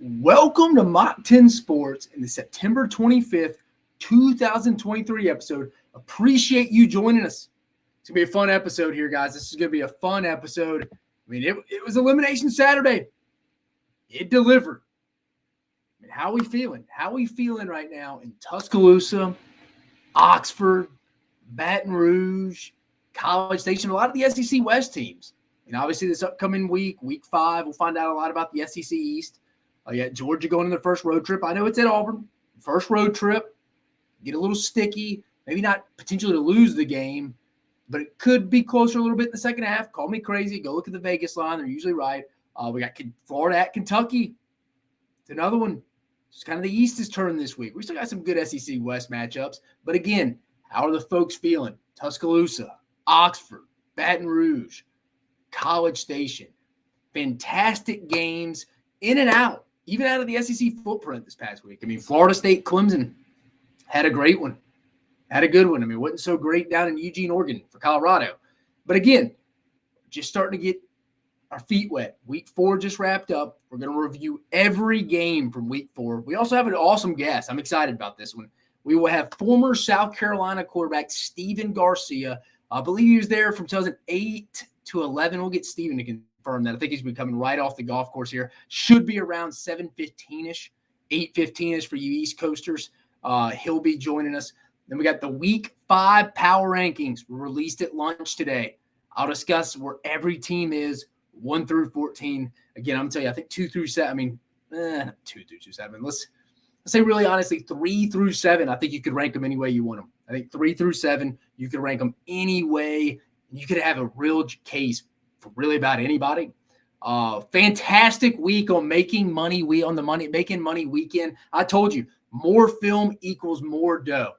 Welcome to Mock 10 Sports in the September 25th, 2023 episode. Appreciate you joining us. It's going to be a fun episode here, guys. This is going to be a fun episode. I mean, it was Elimination Saturday. It delivered. I mean, how are we feeling? How are we feeling right now in Tuscaloosa, Oxford, Baton Rouge, College Station, a lot of the SEC West teams? And obviously this upcoming week 5, we'll find out a lot about the SEC East. You got Georgia going on their first road trip. I know it's at Auburn. First road trip. Get a little sticky. Maybe not potentially to lose the game, but it could be closer a little bit in the second half. Call me crazy. Go look at the Vegas line. They're usually right. We got Florida at Kentucky. It's another one. Just kind of the East is turned this week. We still got some good SEC West matchups. But again, how are the folks feeling? Tuscaloosa, Oxford, Baton Rouge, College Station. Fantastic games in and out. Even out of the SEC footprint this past week. I mean, Florida State, Clemson had a great one. Had a good one. I mean, it wasn't so great down in Eugene, Oregon for Colorado. But again, just starting to get our feet wet. Week 4 just wrapped up. We're going to review every game from week 4. We also have an awesome guest. I'm excited about this one. We will have former South Carolina quarterback Stephen Garcia. I believe he was there from 2008 to 11. We'll get Stephen to confirm that. I think he's been coming right off the golf course here. Should be around 7:15-ish, 8:15-ish for you East Coasters. He'll be joining us. Then we got the Week 5 power rankings released at lunch today. I'll discuss where every team is 1 through 14. Again, I'm going to tell you, I think 2 through 7. I mean, 2 through 7. Let's say really honestly 3 through 7. I think you could rank them any way you want them. I think 3 through 7, you could rank them any way. You could have a real case for really about anybody. Fantastic week on making money. Making money weekend. I told you, more film equals more dough.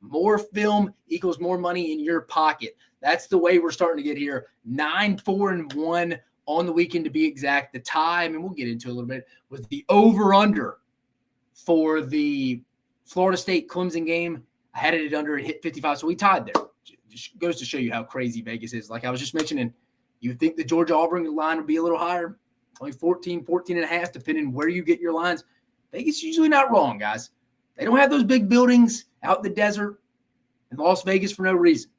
More film equals more money in your pocket. That's the way we're starting to get here. 9-4-1 on the weekend to be exact. The time, and we'll get into it a little bit, was the over-under for the Florida State Clemson game. I had it under, it hit 55, so we tied there. Just goes to show you how crazy Vegas is. Like I was just mentioning, you would think the Georgia-Auburn line would be a little higher, only 14 and a half, depending where you get your lines. Vegas is usually not wrong, guys. They don't have those big buildings out in the desert in Las Vegas for no reason.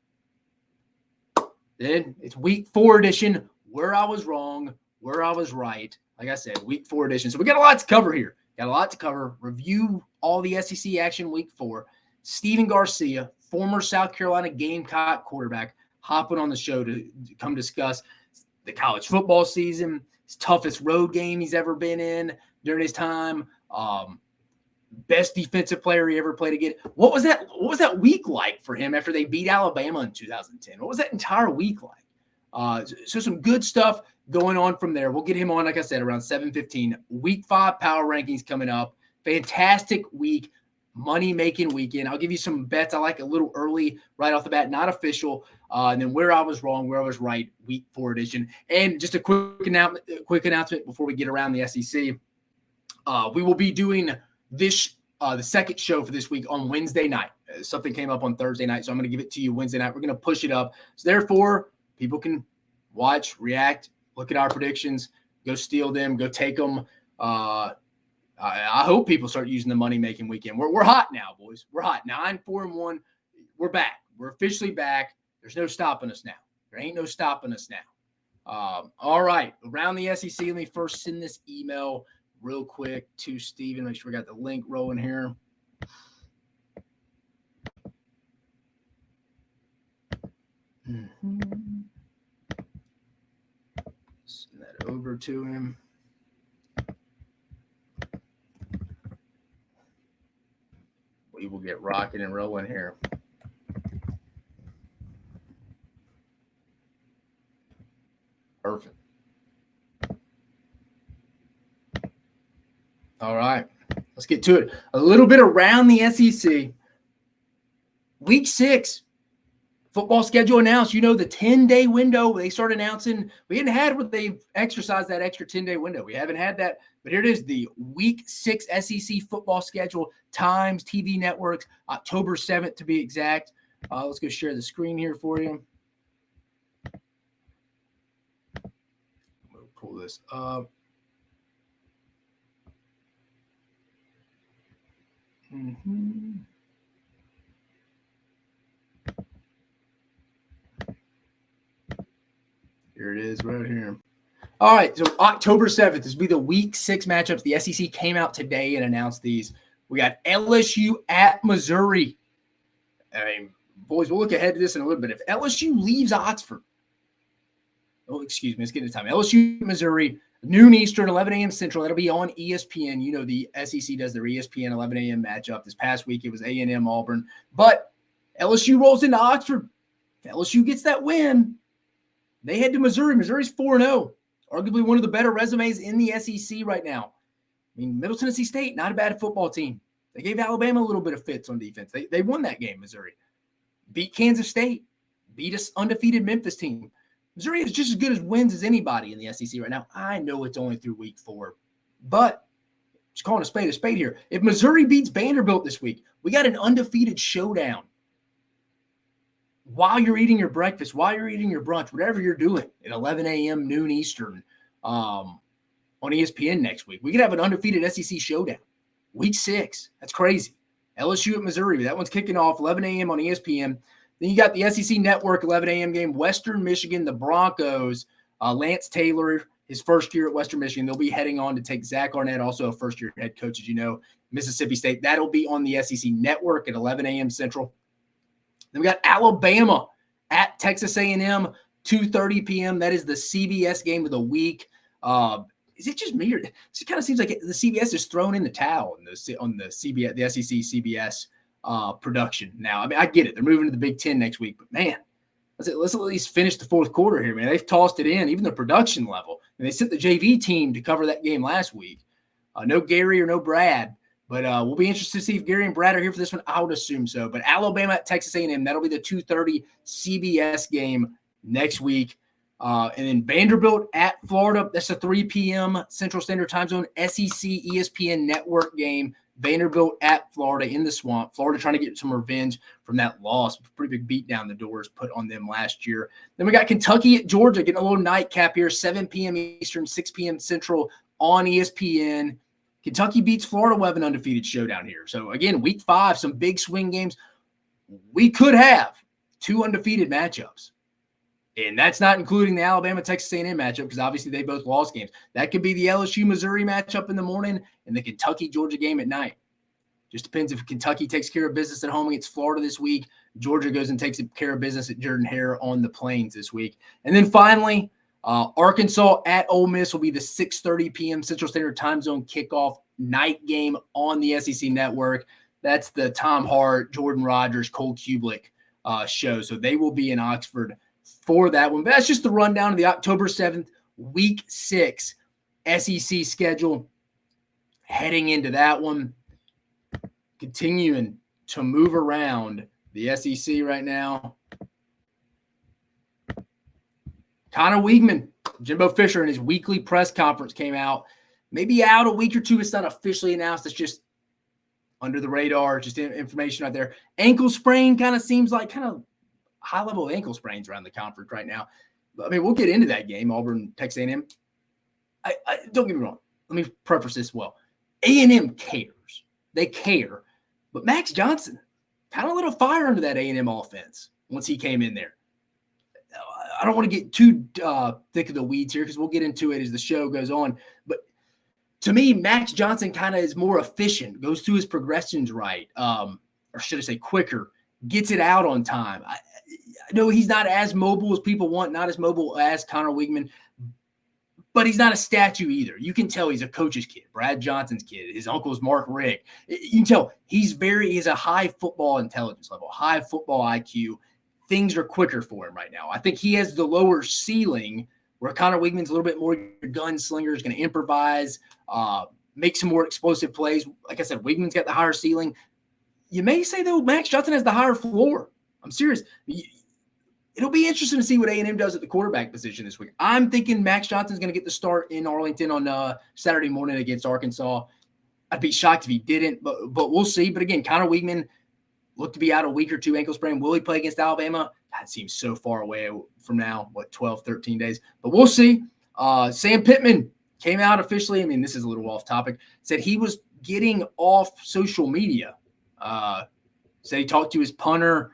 Then it's Week 4 edition, where I was wrong, where I was right. Like I said, Week 4 edition. So we got a lot to cover here. Got a lot to cover. Review all the SEC action Week 4. Stephen Garcia, former South Carolina Gamecock quarterback, hopping on the show to come discuss the college football season, his toughest road game he's ever been in during his time, best defensive player he ever played against. What was that week like for him after they beat Alabama in 2010? What was that entire week like? So some good stuff going on from there. We'll get him on, like I said, around 7:15. Week 5 power rankings coming up. Fantastic week. Money-making weekend. I'll give you some bets I like a little early right off the bat, not official. And then where I was wrong, where I was right, Week 4 edition. And just a quick announcement before we get around the SEC. We will be doing this the second show for this week on Wednesday night. Something came up on Thursday night, so I'm going to give it to you Wednesday night. We're going to push it up. So therefore, people can watch, react, look at our predictions, go steal them, go take them. I hope people start using the money-making weekend. We're hot now, boys. We're hot. 9-4-1. We're back. We're officially back. There's no stopping us now. There ain't no stopping us now. All right. Around the SEC, let me first send this email real quick to Steven. Make sure we got the link rolling here. Send that over to him. We will get rocking and rolling here. Perfect. All right. Let's get to it. A little bit around the SEC. Week 6. Football schedule announced. You know, the 10-day window, they start announcing. We hadn't had what they've exercised that extra 10-day window. We haven't had that. But here it is, the Week 6 SEC football schedule, times, TV networks, October 7th to be exact. Let's go share the screen here for you. We'll pull this up. Here it is right here. All right, so October 7th, this will be the Week 6 matchups. The SEC came out today and announced these. We got LSU at Missouri. I mean, boys, we'll look ahead to this in a little bit. If LSU leaves Oxford, excuse me, let's get into time. LSU, Missouri, noon Eastern, 11 a.m. Central. That'll be on ESPN. You know, the SEC does their ESPN 11 a.m. matchup. This past week, it was A&M Auburn. But LSU rolls into Oxford. If LSU gets that win, they head to Missouri. Missouri's 4-0. Arguably one of the better resumes in the SEC right now. I mean, Middle Tennessee State, not a bad football team. They gave Alabama a little bit of fits on defense. They won that game, Missouri. Beat Kansas State. Beat an undefeated Memphis team. Missouri is just as good as wins as anybody in the SEC right now. I know it's only through week 4, but just calling a spade here. If Missouri beats Vanderbilt this week, we got an undefeated showdown. While you're eating your breakfast, while you're eating your brunch, whatever you're doing at 11 a.m. noon Eastern on ESPN next week, we could have an undefeated SEC showdown. Week 6. That's crazy. LSU at Missouri. That one's kicking off 11 a.m. on ESPN. Then you got the SEC Network 11 a.m. game, Western Michigan, the Broncos. Lance Taylor, his first year at Western Michigan. They'll be heading on to take Zach Arnett, also a first-year head coach, as you know, Mississippi State. That'll be on the SEC Network at 11 a.m. Central. Then we got Alabama at Texas A&M, 2:30 p.m. That is the CBS game of the week. Is it just me, or it kind of seems like the CBS is thrown in the towel on the CBS, the SEC CBS production now? I mean, I get it; they're moving to the Big Ten next week, but man, let's at least finish the fourth quarter here, man. They've tossed it in, even the production level, and they sent the JV team to cover that game last week. No Gary or no Brad. But we'll be interested to see if Gary and Brad are here for this one. I would assume so. But Alabama at Texas A&M, that'll be the 2:30 CBS game next week. And then Vanderbilt at Florida, that's a 3 p.m. Central Standard Time Zone SEC ESPN Network game. Vanderbilt at Florida in the Swamp. Florida trying to get some revenge from that loss. Pretty big beat down the doors put on them last year. Then we got Kentucky at Georgia getting a little nightcap here, 7 p.m. Eastern, 6 p.m. Central on ESPN. Kentucky beats Florida. We'll have an undefeated showdown here. So, again, week 5, some big swing games. We could have 2 undefeated matchups. And that's not including the Alabama-Texas A&M matchup because obviously they both lost games. That could be the LSU-Missouri matchup in the morning and the Kentucky-Georgia game at night. Just depends if Kentucky takes care of business at home against Florida this week. Georgia goes and takes care of business at Jordan-Hare on the Plains this week. And then finally, Arkansas at Ole Miss will be the 6:30 p.m. Central Standard Time Zone kickoff night game on the SEC Network. That's the Tom Hart, Jordan Rogers, Cole Kublik show. So they will be in Oxford for that one. But that's just the rundown of the October 7th, Week 6 SEC schedule. Heading into that one, continuing to move around the SEC right now. Connor Weigman, Jimbo Fisher in his weekly press conference came out. Maybe out a week or two. It's not officially announced. It's just under the radar, just information out there. Ankle sprain kind of seems like kind of high-level ankle sprains around the conference right now. But, I mean, we'll get into that game, Auburn, Texas A&M. I don't get me wrong. Let me preface this well. A&M cares. They care. But Max Johnson kind of lit a fire under that A&M offense once he came in there. I don't want to get too thick of the weeds here because we'll get into it as the show goes on. But to me, Max Johnson kind of is more efficient, goes through his progressions right, or should I say quicker, gets it out on time. I know he's not as mobile as people want, not as mobile as Connor Weigman, but he's not a statue either. You can tell he's a coach's kid, Brad Johnson's kid. His uncle's Mark Richt. You can tell he's a high football intelligence level, high football IQ. Things are quicker for him right now. I think he has the lower ceiling where Connor Weigman's a little bit more gunslinger, is going to improvise, make some more explosive plays. Like I said, Weigman's got the higher ceiling. You may say, though, Max Johnson has the higher floor. I'm serious. It'll be interesting to see what A&M does at the quarterback position this week. I'm thinking Max Johnson's going to get the start in Arlington on Saturday morning against Arkansas. I'd be shocked if he didn't, but we'll see. But again, Connor Weigman looked to be out a week or two, ankle sprain. Will he play against Alabama? That seems so far away from now, 12, 13 days. But we'll see. Sam Pittman came out officially. I mean, this is a little off topic. Said he was getting off social media Said he talked to his punter.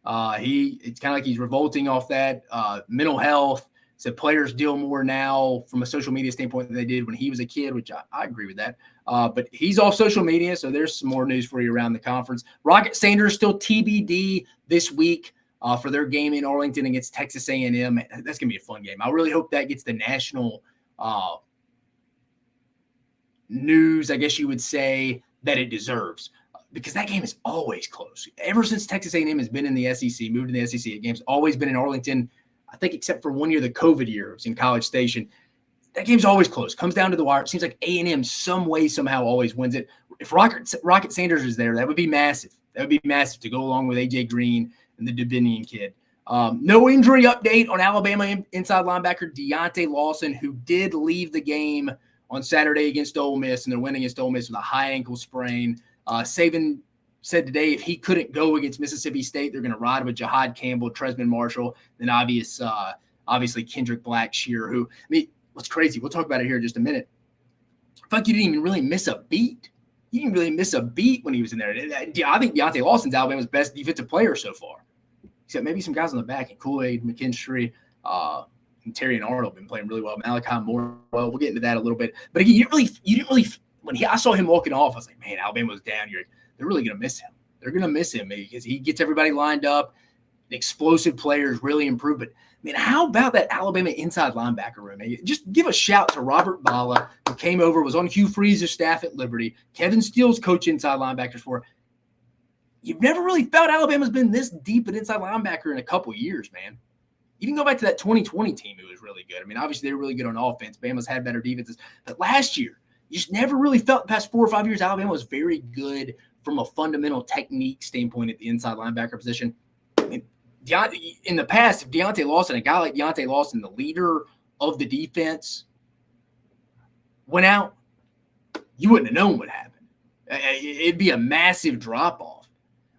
It's kind of like he's revolting off that. Mental health. Said players deal more now from a social media standpoint than they did when he was a kid, which I agree with that. But he's off social media, so there's some more news for you around the conference. Rocket Sanders still TBD this week for their game in Arlington against Texas A&M. That's going to be a fun game. I really hope that gets the national news, I guess you would say, that it deserves. Because that game is always close. Ever since Texas A&M has been in the SEC, moved in the SEC, the game's always been in Arlington. I think except for 1 year, the COVID year, it was in College Station. That game's always close. Comes down to the wire. It seems like A&M some way, somehow always wins it. If Rocket Sanders is there, that would be massive. That would be massive to go along with A.J. Green and the Davinian kid. No injury update on Alabama inside linebacker Deontay Lawson, who did leave the game on Saturday against Ole Miss, and they're winning against Ole Miss with a high ankle sprain. Saban said today if he couldn't go against Mississippi State, they're going to ride with Jahad Campbell, Tresman Marshall, then obviously Kendrick Blackshear, who, I mean, what's crazy, we'll talk about it here in just a minute. I feel like you didn't even really miss a beat. He didn't really miss a beat when he was in there. I think Deontay Lawson's Alabama's best defensive player so far, except maybe some guys on the back, and Kool-Aid, McKinstry, and Terry and Arnold have been playing really well. Malachi Moore, well, we'll get into that a little bit. But again, you didn't really when I saw him walking off, I was like, man, Alabama's down here. They're really going to miss him. They're going to miss him because he gets everybody lined up. Explosive players really improve. But, man, how about that Alabama inside linebacker room? Just give a shout to Robert Bala, who came over, was on Hugh Freeze's staff at Liberty. Kevin Steele's coach inside linebackers for. You've never really felt Alabama's been this deep at inside linebacker in a couple years, man. You can go back to that 2020 team. It was really good. I mean, obviously, they were really good on offense. Bama's had better defenses. But last year, you just never really felt the past 4 or 5 years Alabama was very good from a fundamental technique standpoint at the inside linebacker position. I mean, in the past, if Deontay Lawson, a guy like Deontay Lawson, the leader of the defense, went out, you wouldn't have known what happened. It'd be a massive drop-off.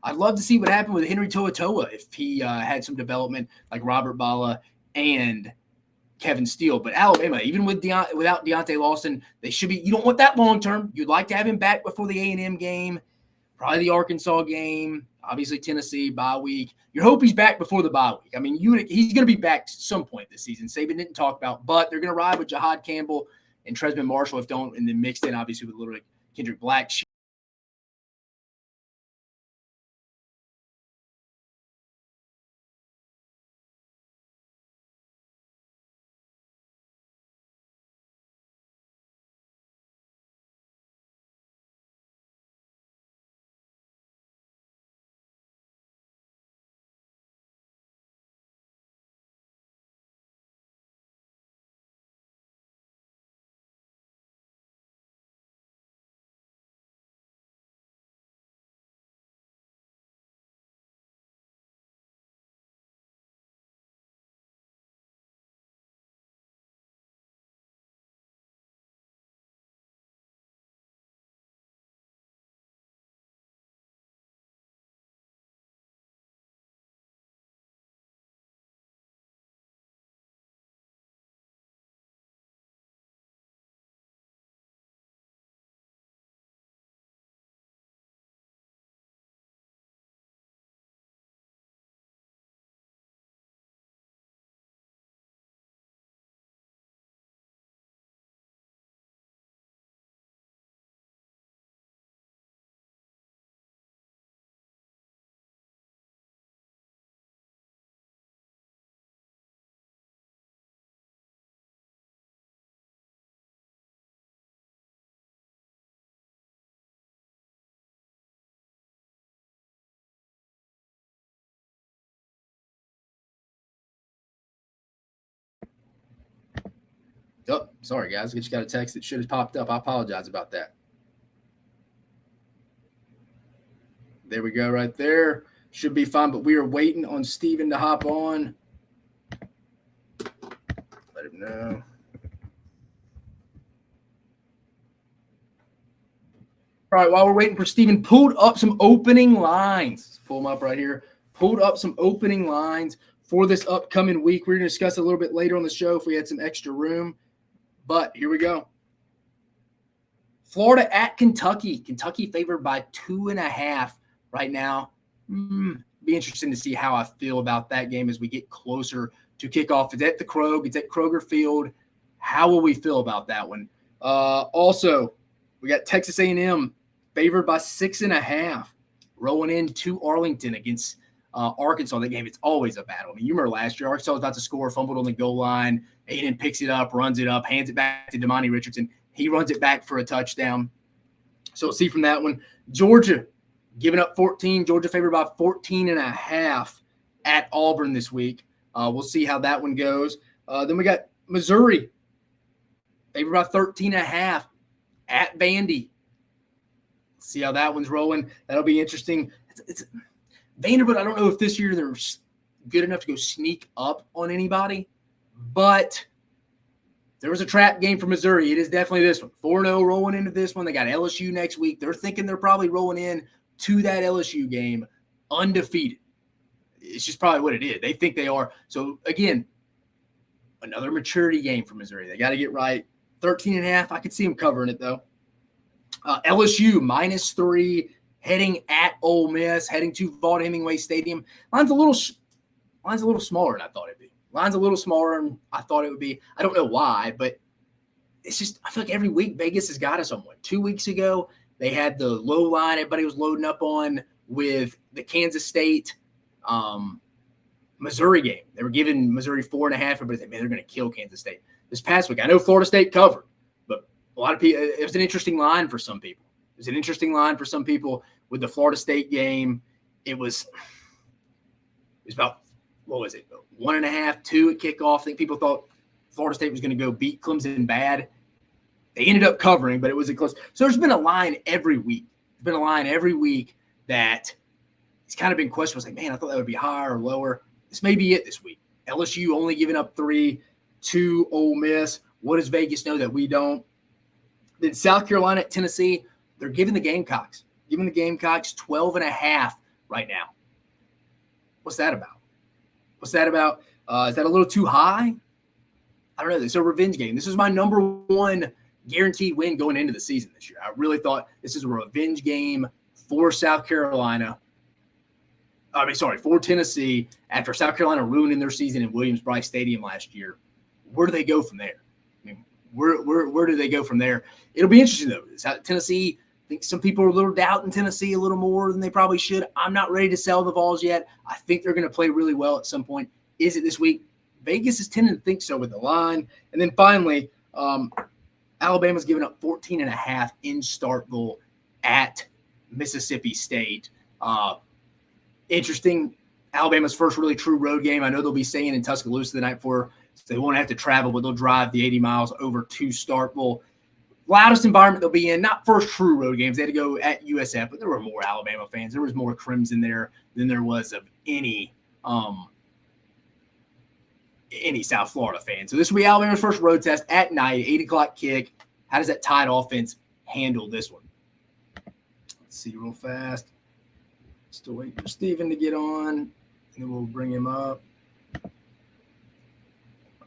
I'd love to see what happened with Henry To'oTo'o if he had some development like Robert Bala and Kevin Steele. But Alabama, even without Deontay Lawson, they should be – you don't want that long-term. You'd like to have him back before the A&M game, probably the Arkansas game, obviously Tennessee, bye week. You hope he's back before the bye week. I mean, he's going to be back some point this season. Saban didn't talk about, but they're going to ride with Jahad Campbell and Tresman Marshall and then mixed in, obviously, with a little bit Kendrick Blackshear. Oh, sorry, guys. I just got a text that should have popped up. I apologize about that. There we go right there. Should be fine, but we are waiting on Steven to hop on. Let him know. All right, while we're waiting for Steven, pulled up some opening lines. Let's pull them up right here. Pulled up some opening lines for this upcoming week. We're going to discuss a little bit later on the show if we had some extra room. But here we go. Florida at Kentucky. Kentucky favored by 2.5 right now. Be interesting to see how I feel about that game as we get closer to kickoff. It's at the Krog. It's at Kroger Field. How will we feel about that one? Also, we got Texas A&M favored by 6.5, rolling into Arlington against Arkansas. That game, it's always a battle. I mean, you remember last year, Arkansas was about to score, fumbled on the goal line. A&M picks it up, runs it up, hands it back to Damani Richardson. He runs it back for a touchdown. So we'll see from that one. Georgia giving up 14. Georgia favored by 14.5 at Auburn this week. We'll see how that one goes. Then we got Missouri favored by 13.5 at Vandy. See how that one's rolling. That'll be interesting. It's Vanderbilt, I don't know if this year they're good enough to go sneak up on anybody, but there was a trap game for Missouri. It is definitely this one. 4-0 rolling into this one. They got LSU next week. They're thinking they're probably rolling in to that LSU game undefeated. It's just probably what it is. They think they are. So, again, another maturity game for Missouri. They got to get right. 13.5. I could see them covering it, though. LSU -3, heading at Ole Miss, heading to Vaught-Hemingway Stadium. Line's a little smaller than I thought it'd be. Line's a little smaller than I thought it would be. I don't know why, but it's just I feel like every week Vegas has got us on one. 2 weeks ago, they had the low line everybody was loading up on with the Kansas State Missouri game. They were giving Missouri 4.5. Everybody said, man, they're going to kill Kansas State. This past week, I know Florida State covered, but a lot of people, it was an interesting line for some people. It was an interesting line for some people with the Florida State game. It was about, what was it, 1.5, 2 at kickoff. I think people thought Florida State was going to go beat Clemson bad. They ended up covering, but it was a close. So there's been a line every week. There's been a line every week that it's kind of been questioned. It's like, man, I thought that would be higher or lower. This may be it this week. LSU only giving up 3 to Ole Miss. What does Vegas know that we don't? Then South Carolina at Tennessee, they're giving the Gamecocks 12.5 right now. What's that about? Is that a little too high? I don't know. It's a revenge game. This is my number one guaranteed win going into the season this year. I really thought this is a revenge game for South Carolina. For Tennessee after South Carolina ruining their season in Williams-Brice Stadium last year. Where do they go from there? I mean, where do they go from there? It'll be interesting, though. Tennessee, I think some people are a little doubting Tennessee a little more than they probably should. I'm not ready to sell the Vols yet. I think they're going to play really well at some point. Is it this week? Vegas is tending to think so with the line. And then finally, Alabama's giving up 14.5 in Starkville at Mississippi State. Interesting. Alabama's first really true road game. I know they'll be staying in Tuscaloosa the night before, so they won't have to travel, but they'll drive the 80 miles over to Starkville. Loudest environment they'll be in, not first true road games. They had to go at USF, but there were more Alabama fans. There was more Crimson there than there was of any South Florida fan. So this will be Alabama's first road test at night, 8 o'clock kick. How does that Tide offense handle this one? Let's see real fast. Still waiting for Steven to get on, and then we'll bring him up.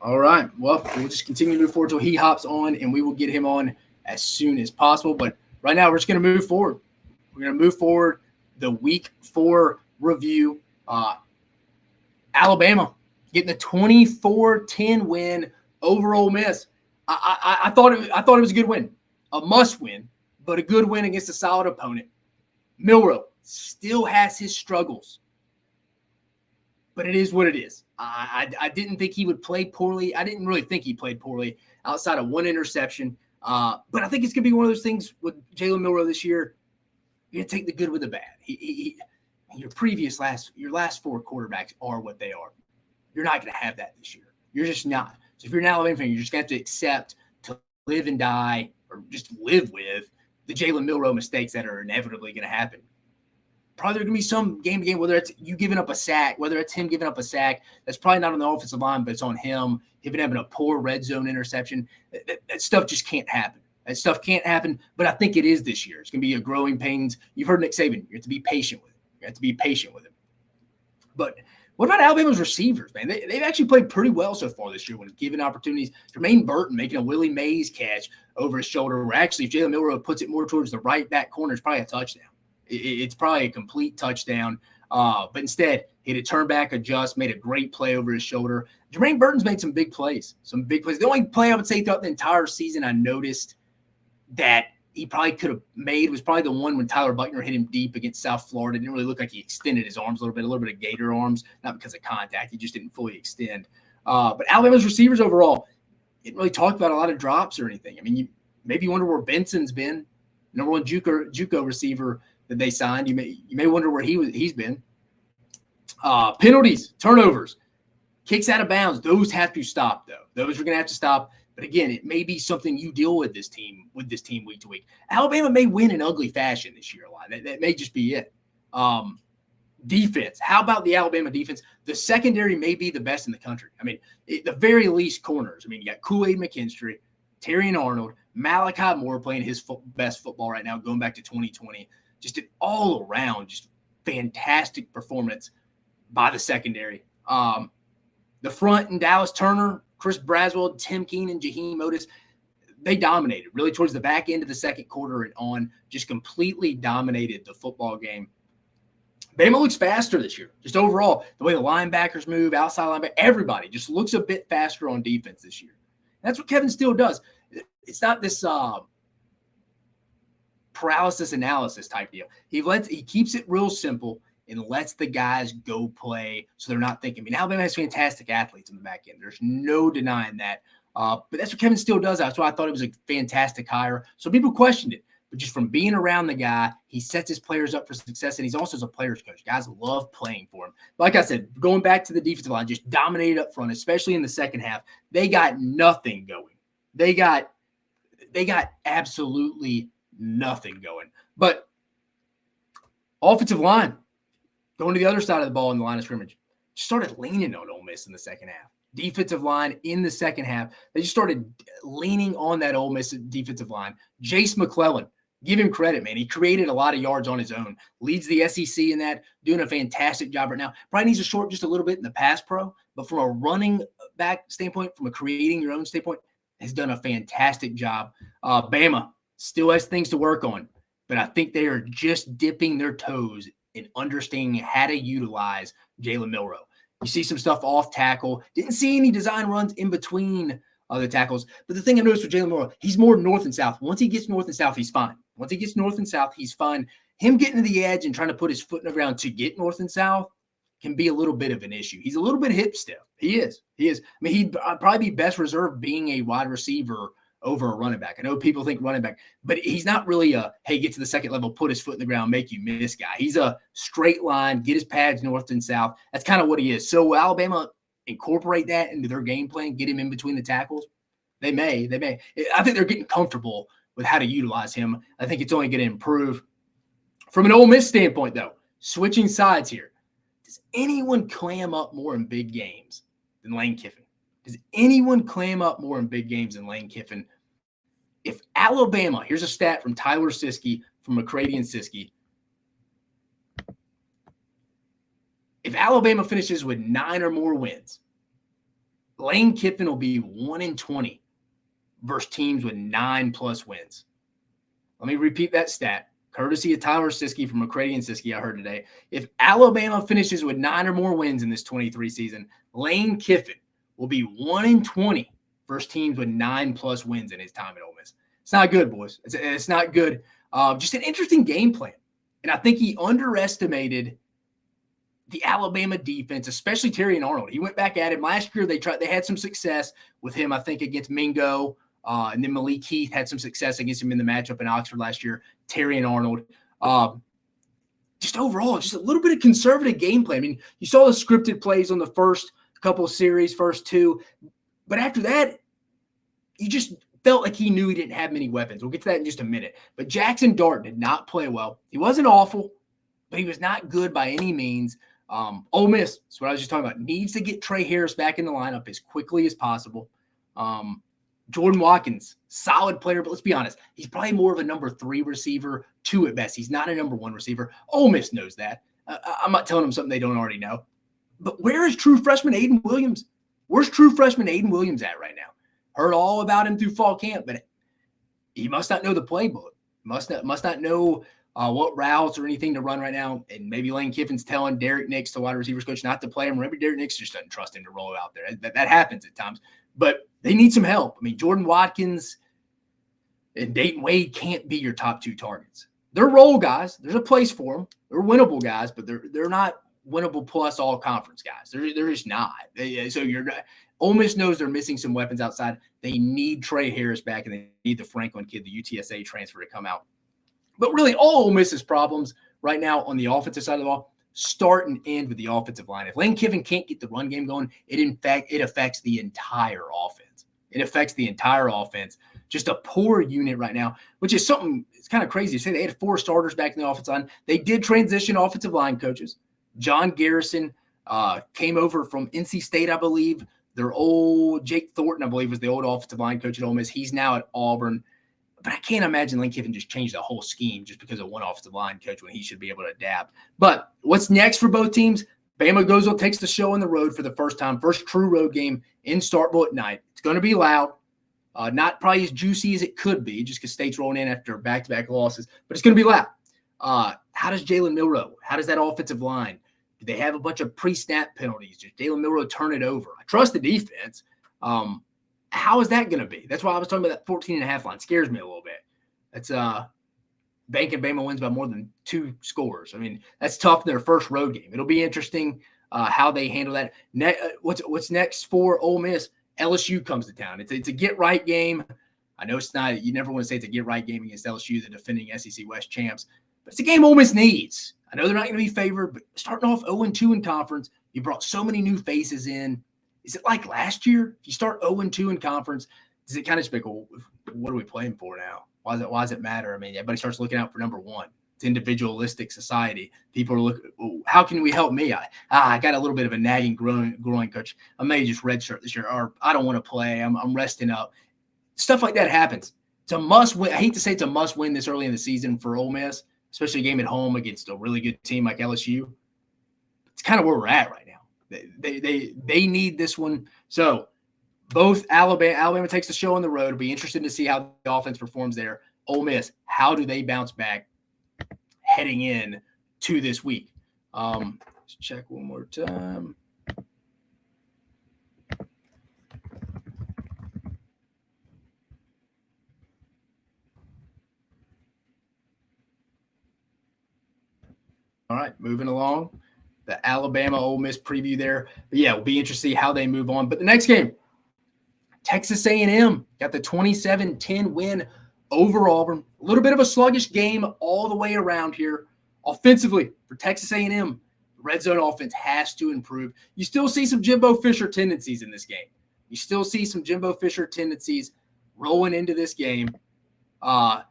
All right. Well, we'll just continue to move forward until he hops on, and we will get him on as soon as possible. But right now, we're just going to move forward. We're going to move forward the Week 4 review. Alabama getting a 24-10 win over Ole Miss. I thought it was a good win, a must win, but a good win against a solid opponent. Milroe still has his struggles, but it is what it is. I didn't think he would play poorly. I didn't really think he played poorly outside of one interception. But I think it's going to be one of those things with Jalen Milroe this year. You're going to take the good with the bad. Your last 4 quarterbacks are what they are. You're not going to have that this year. You're just not. So if you're an Alabama fan, you're just going to have to accept to live and die or just live with the Jalen Milroe mistakes that are inevitably going to happen. Probably going to be some game to game, whether it's you giving up a sack, whether it's him giving up a sack. That's probably not on the offensive line, but it's on him. Him having a poor red zone interception. That stuff just can't happen. That stuff can't happen, but I think it is this year. It's going to be a growing pains. You've heard Nick Saban. You have to be patient with him. But what about Alabama's receivers, man? They've actually played pretty well so far this year when given opportunities. Jermaine Burton making a Willie Mays catch over his shoulder, where actually if Jalen Milroe puts it more towards the right back corner, it's probably a touchdown. It's probably a complete touchdown. But instead, he had a turn back adjust, made a great play over his shoulder. Jermaine Burton's made some big plays. The only play I would say throughout the entire season I noticed that he probably could have made was probably the one when Tyler Buckner hit him deep against South Florida. It didn't really look like he extended his arms a little bit of gator arms, not because of contact. He just didn't fully extend. But Alabama's receivers overall, didn't really talk about a lot of drops or anything. I mean, you maybe wonder where Benson's been, number one JUCO receiver that they signed. You may wonder where he's been. Penalties, turnovers, kicks out of bounds. Those have to stop, though. Those are going to have to stop. But again, it may be something you deal with this team week to week. Alabama may win in ugly fashion this year a lot. That may just be it. Defense. How about the Alabama defense? The secondary may be the best in the country. I mean, at the very least, corners. I mean, you got Kool-Aid McKinstry, Terrion Arnold, Malachi Moore playing his best football right now, going back to 2020. Just an all-around, just fantastic performance by the secondary. The front and Dallas Turner, Chris Braswell, Tim Keenan, Jaheim Otis, they dominated really towards the back end of the second quarter and on, just completely dominated the football game. Bama looks faster this year. Just overall, the way the linebackers move, outside linebacker, everybody just looks a bit faster on defense this year. That's what Kevin Steele does. It's not this paralysis analysis type deal. He keeps it real simple and lets the guys go play so they're not thinking. I mean, Alabama has fantastic athletes in the back end. There's no denying that. But that's what Kevin Steele does. That's why I thought it was a fantastic hire. So people questioned it. But just from being around the guy, he sets his players up for success, and he's also a player's coach. Guys love playing for him. Like I said, going back to the defensive line, just dominated up front, especially in the second half. They got nothing going. They got absolutely nothing going. But offensive line, going to the other side of the ball in the line of scrimmage, just started leaning on Ole Miss in the second half. Defensive line in the second half, they just started leaning on that Ole Miss defensive line. Jace McClellan, give him credit, man. He created a lot of yards on his own. Leads the SEC in that, doing a fantastic job right now. Probably needs to short just a little bit in the pass pro, but from a running back standpoint, from a creating your own standpoint, has done a fantastic job. Bama still has things to work on, but I think they are just dipping their toes in understanding how to utilize Jalen Milroe. You see some stuff off tackle. Didn't see any design runs in between the tackles. But the thing I noticed with Jalen Milroe, he's more north and south. Once he gets north and south, he's fine. Once he gets north and south, he's fine. Him getting to the edge and trying to put his foot in the ground to get north and south can be a little bit of an issue. He's a little bit hip stiff. He is. I mean, he'd probably be best reserved being a wide receiver over a running back. I know people think running back, but he's not really a, hey, get to the second level, put his foot in the ground, make you miss guy. He's a straight line, get his pads north and south. That's kind of what he is. So will Alabama incorporate that into their game plan, get him in between the tackles? They may. I think they're getting comfortable with how to utilize him. I think it's only going to improve. From an Ole Miss standpoint, though, switching sides here, does anyone clam up more in big games than Lane Kiffin? Does anyone clam up more in big games than Lane Kiffin? If Alabama, here's a stat from Tyler Siskey, from McCready and Siskey. If Alabama finishes with 9 or more wins, Lane Kiffin will be 1-20 versus teams with 9+ wins. Let me repeat that stat, courtesy of Tyler Siskey from McCready and Siskey I heard today. If Alabama finishes with 9 or more wins in this 23 season, Lane Kiffin will be 1-20 versus teams with 9+ wins in his time at Ole Miss. It's not good, boys. It's not good. Just an interesting game plan. And I think he underestimated the Alabama defense, especially Terrion Arnold. He went back at him last year. They had some success with him, I think, against Mingo. And then Malik Heath had some success against him in the matchup in Oxford last year. Terrion Arnold. Just overall, just a little bit of conservative game plan. I mean, you saw the scripted plays on the first couple of series, first two. But after that, you just felt like he knew he didn't have many weapons. We'll get to that in just a minute. But Jackson Dart did not play well. He wasn't awful, but he was not good by any means. Ole Miss, that's what I was just talking about, needs to get Trey Harris back in the lineup as quickly as possible. Jordan Watkins, solid player, but let's be honest, he's probably more of a number 3 receiver, 2 at best. He's not a number 1 receiver. Ole Miss knows that. I'm not telling them something they don't already know. But where is true freshman Aiden Williams? Where's true freshman Aiden Williams at right now? Heard all about him through fall camp, but he must not know the playbook. Must not know what routes or anything to run right now. And maybe Lane Kiffin's telling Derek Nix, the wide receivers coach, not to play him. Remember, Derek Nix just doesn't trust him to roll out there. That happens at times. But they need some help. I mean, Jordan Watkins and Dayton Wade can't be your top two targets. They're role guys. There's a place for them. They're winnable guys, but they're not winnable plus all conference guys. They're just not. So Ole Miss knows they're missing some weapons outside. They need Trey Harris back, and they need the Franklin kid, the UTSA transfer, to come out. But really, all Ole Miss's problems right now on the offensive side of the ball start and end with the offensive line. If Lane Kiffin can't get the run game going, it affects the entire offense. It affects the entire offense. Just a poor unit right now, which is something, it's kind of crazy to say. They had 4 starters back in the offensive line. They did transition offensive line coaches. John Garrison came over from NC State, I believe. Their old Jake Thornton, I believe, was the old offensive line coach at Ole Miss. He's now at Auburn. But I can't imagine Lane Kiffin just changed the whole scheme just because of one offensive line coach when he should be able to adapt. But what's next for both teams? Bama takes the show on the road for the first time. First true road game in Starkville at night. It's going to be loud. Not probably as juicy as it could be just because State's rolling in after back-to-back losses. But it's going to be loud. How does Jalen Milroe? How does that offensive line? Do they have a bunch of pre-snap penalties? Does Jalen Milroe turn it over? I trust the defense. How is that going to be? That's why I was talking about that 14.5 line. Scares me a little bit. That's banking Bama wins by more than 2 scores. I mean, that's tough in their first road game. It'll be interesting how they handle that. What's next for Ole Miss? LSU comes to town. It's a get-right game. I know it's not – you never want to say it's a get-right game against LSU, the defending SEC West champs. But it's a game Ole Miss needs. I know they're not going to be favored, but starting off 0-2 in conference, you brought so many new faces in. Is it like last year? If you start 0-2 in conference, does it kind of just be, well, what are we playing for now? Why does it matter? I mean, everybody starts looking out for number one. It's individualistic society. People are looking, oh, how can we help me? I got a little bit of a nagging groin, coach. I may just redshirt this year, or I don't want to play. I'm resting up. Stuff like that happens. It's a must win. I hate to say it's a must win this early in the season for Ole Miss, especially a game at home against a really good team like LSU. It's kind of where we're at right now. They need this one. So both Alabama takes the show on the road. It'll be interesting to see how the offense performs there. Ole Miss, how do they bounce back heading in to this week? Let's check one more time. All right, moving along. The Alabama-Ole Miss preview there. But yeah, it'll be interesting to see how they move on. But the next game, Texas A&M got the 27-10 win over Auburn. A little bit of a sluggish game all the way around here. Offensively, for Texas A&M, the red zone offense has to improve. You still see some Jimbo Fisher tendencies in this game. You still see some Jimbo Fisher tendencies rolling into this game. From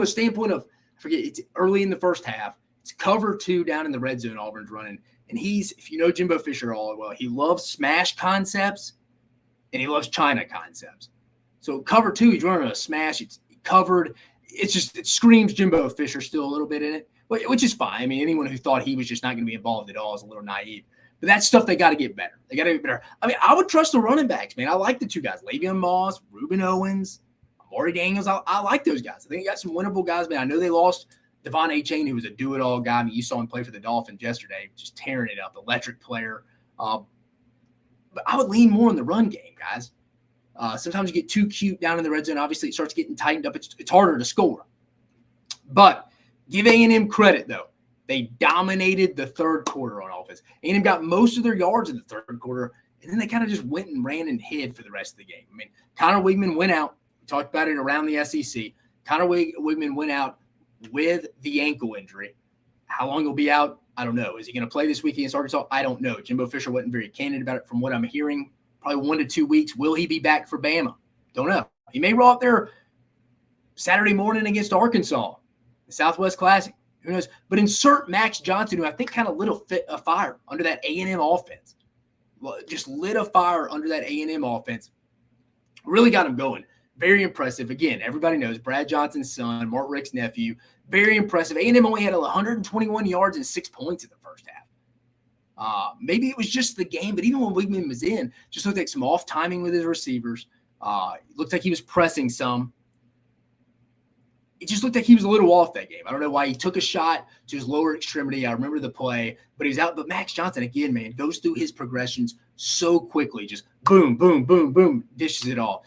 a standpoint of, I forget, it's early in the first half. It's cover 2 down in the red zone Auburn's running. And if you know Jimbo Fisher all well, he loves smash concepts and he loves China concepts. So cover 2, he's running a smash. It's covered. It screams Jimbo Fisher still a little bit in it, which is fine. I mean, anyone who thought he was just not going to be involved at all is a little naive. But that's stuff they got to get better. They got to get better. I mean, I would trust the running backs, man. I like the 2 guys, Le'Veon Moss, Reuben Owens, Amari Daniels. I like those guys. I think they got some winnable guys, man. I know they lost Devon Achane, who was a do-it-all guy. I mean, you saw him play for the Dolphins yesterday, just tearing it up, electric player. But I would lean more on the run game, guys. Sometimes you get too cute down in the red zone. Obviously, it starts getting tightened up. It's harder to score. But give A&M credit, though. They dominated the third quarter on offense. A&M got most of their yards in the third quarter, and then they kind of just went and ran and hid for the rest of the game. I mean, Connor Wigman went out. We talked about it around the SEC. Connor Wigman went out with the ankle injury. How long he'll be out, I don't know. Is he going to play this week against Arkansas? I don't know. Jimbo Fisher wasn't very candid about it from what I'm hearing. Probably 1 to 2 weeks. Will he be back for Bama? Don't know. He may roll out there Saturday morning against Arkansas, the Southwest Classic. Who knows? But insert Max Johnson, who I think kind of lit a fire under that A&M offense. Just lit a fire under that A&M offense. Really got him going. Very impressive. Again, everybody knows Brad Johnson's son, Mark Rick's nephew. Very impressive. A&M only had 121 yards and 6 points in the first half. Maybe it was just the game, but even when Wigman was in, just looked like some off timing with his receivers. Looked like he was pressing some. it just looked like he was a little off that game. I don't know why he took a shot to his lower extremity. I remember the play, but he's out. But Max Johnson, again, man, goes through his progressions so quickly. Just boom, boom, boom, boom, dishes it all.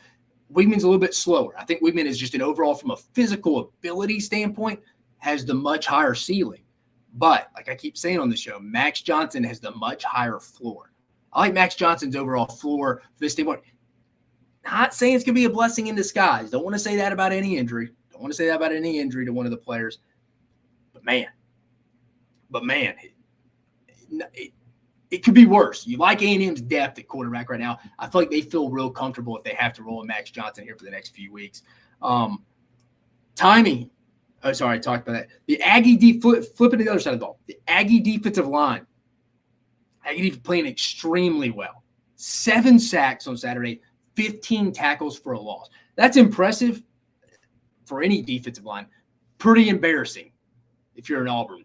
Weigman's a little bit slower. I think Weigman is just an overall, from a physical ability standpoint, has the much higher ceiling. But like I keep saying on the show, Max Johnson has the much higher floor. I like Max Johnson's overall floor for this standpoint. Not saying it's going to be a blessing in disguise. Don't want to say that about any injury. Don't want to say that about any injury to one of the players. But man, it could be worse. You like A&M's depth at quarterback right now. I feel like they feel real comfortable if they have to roll a Max Johnson here for the next few weeks. Timing. Oh, sorry, I talked about that. The Aggie flipping to the other side of the ball. The Aggie defensive line. Aggie playing extremely well. 7 sacks on Saturday, 15 tackles for a loss. That's impressive for any defensive line. Pretty embarrassing if you're an Auburn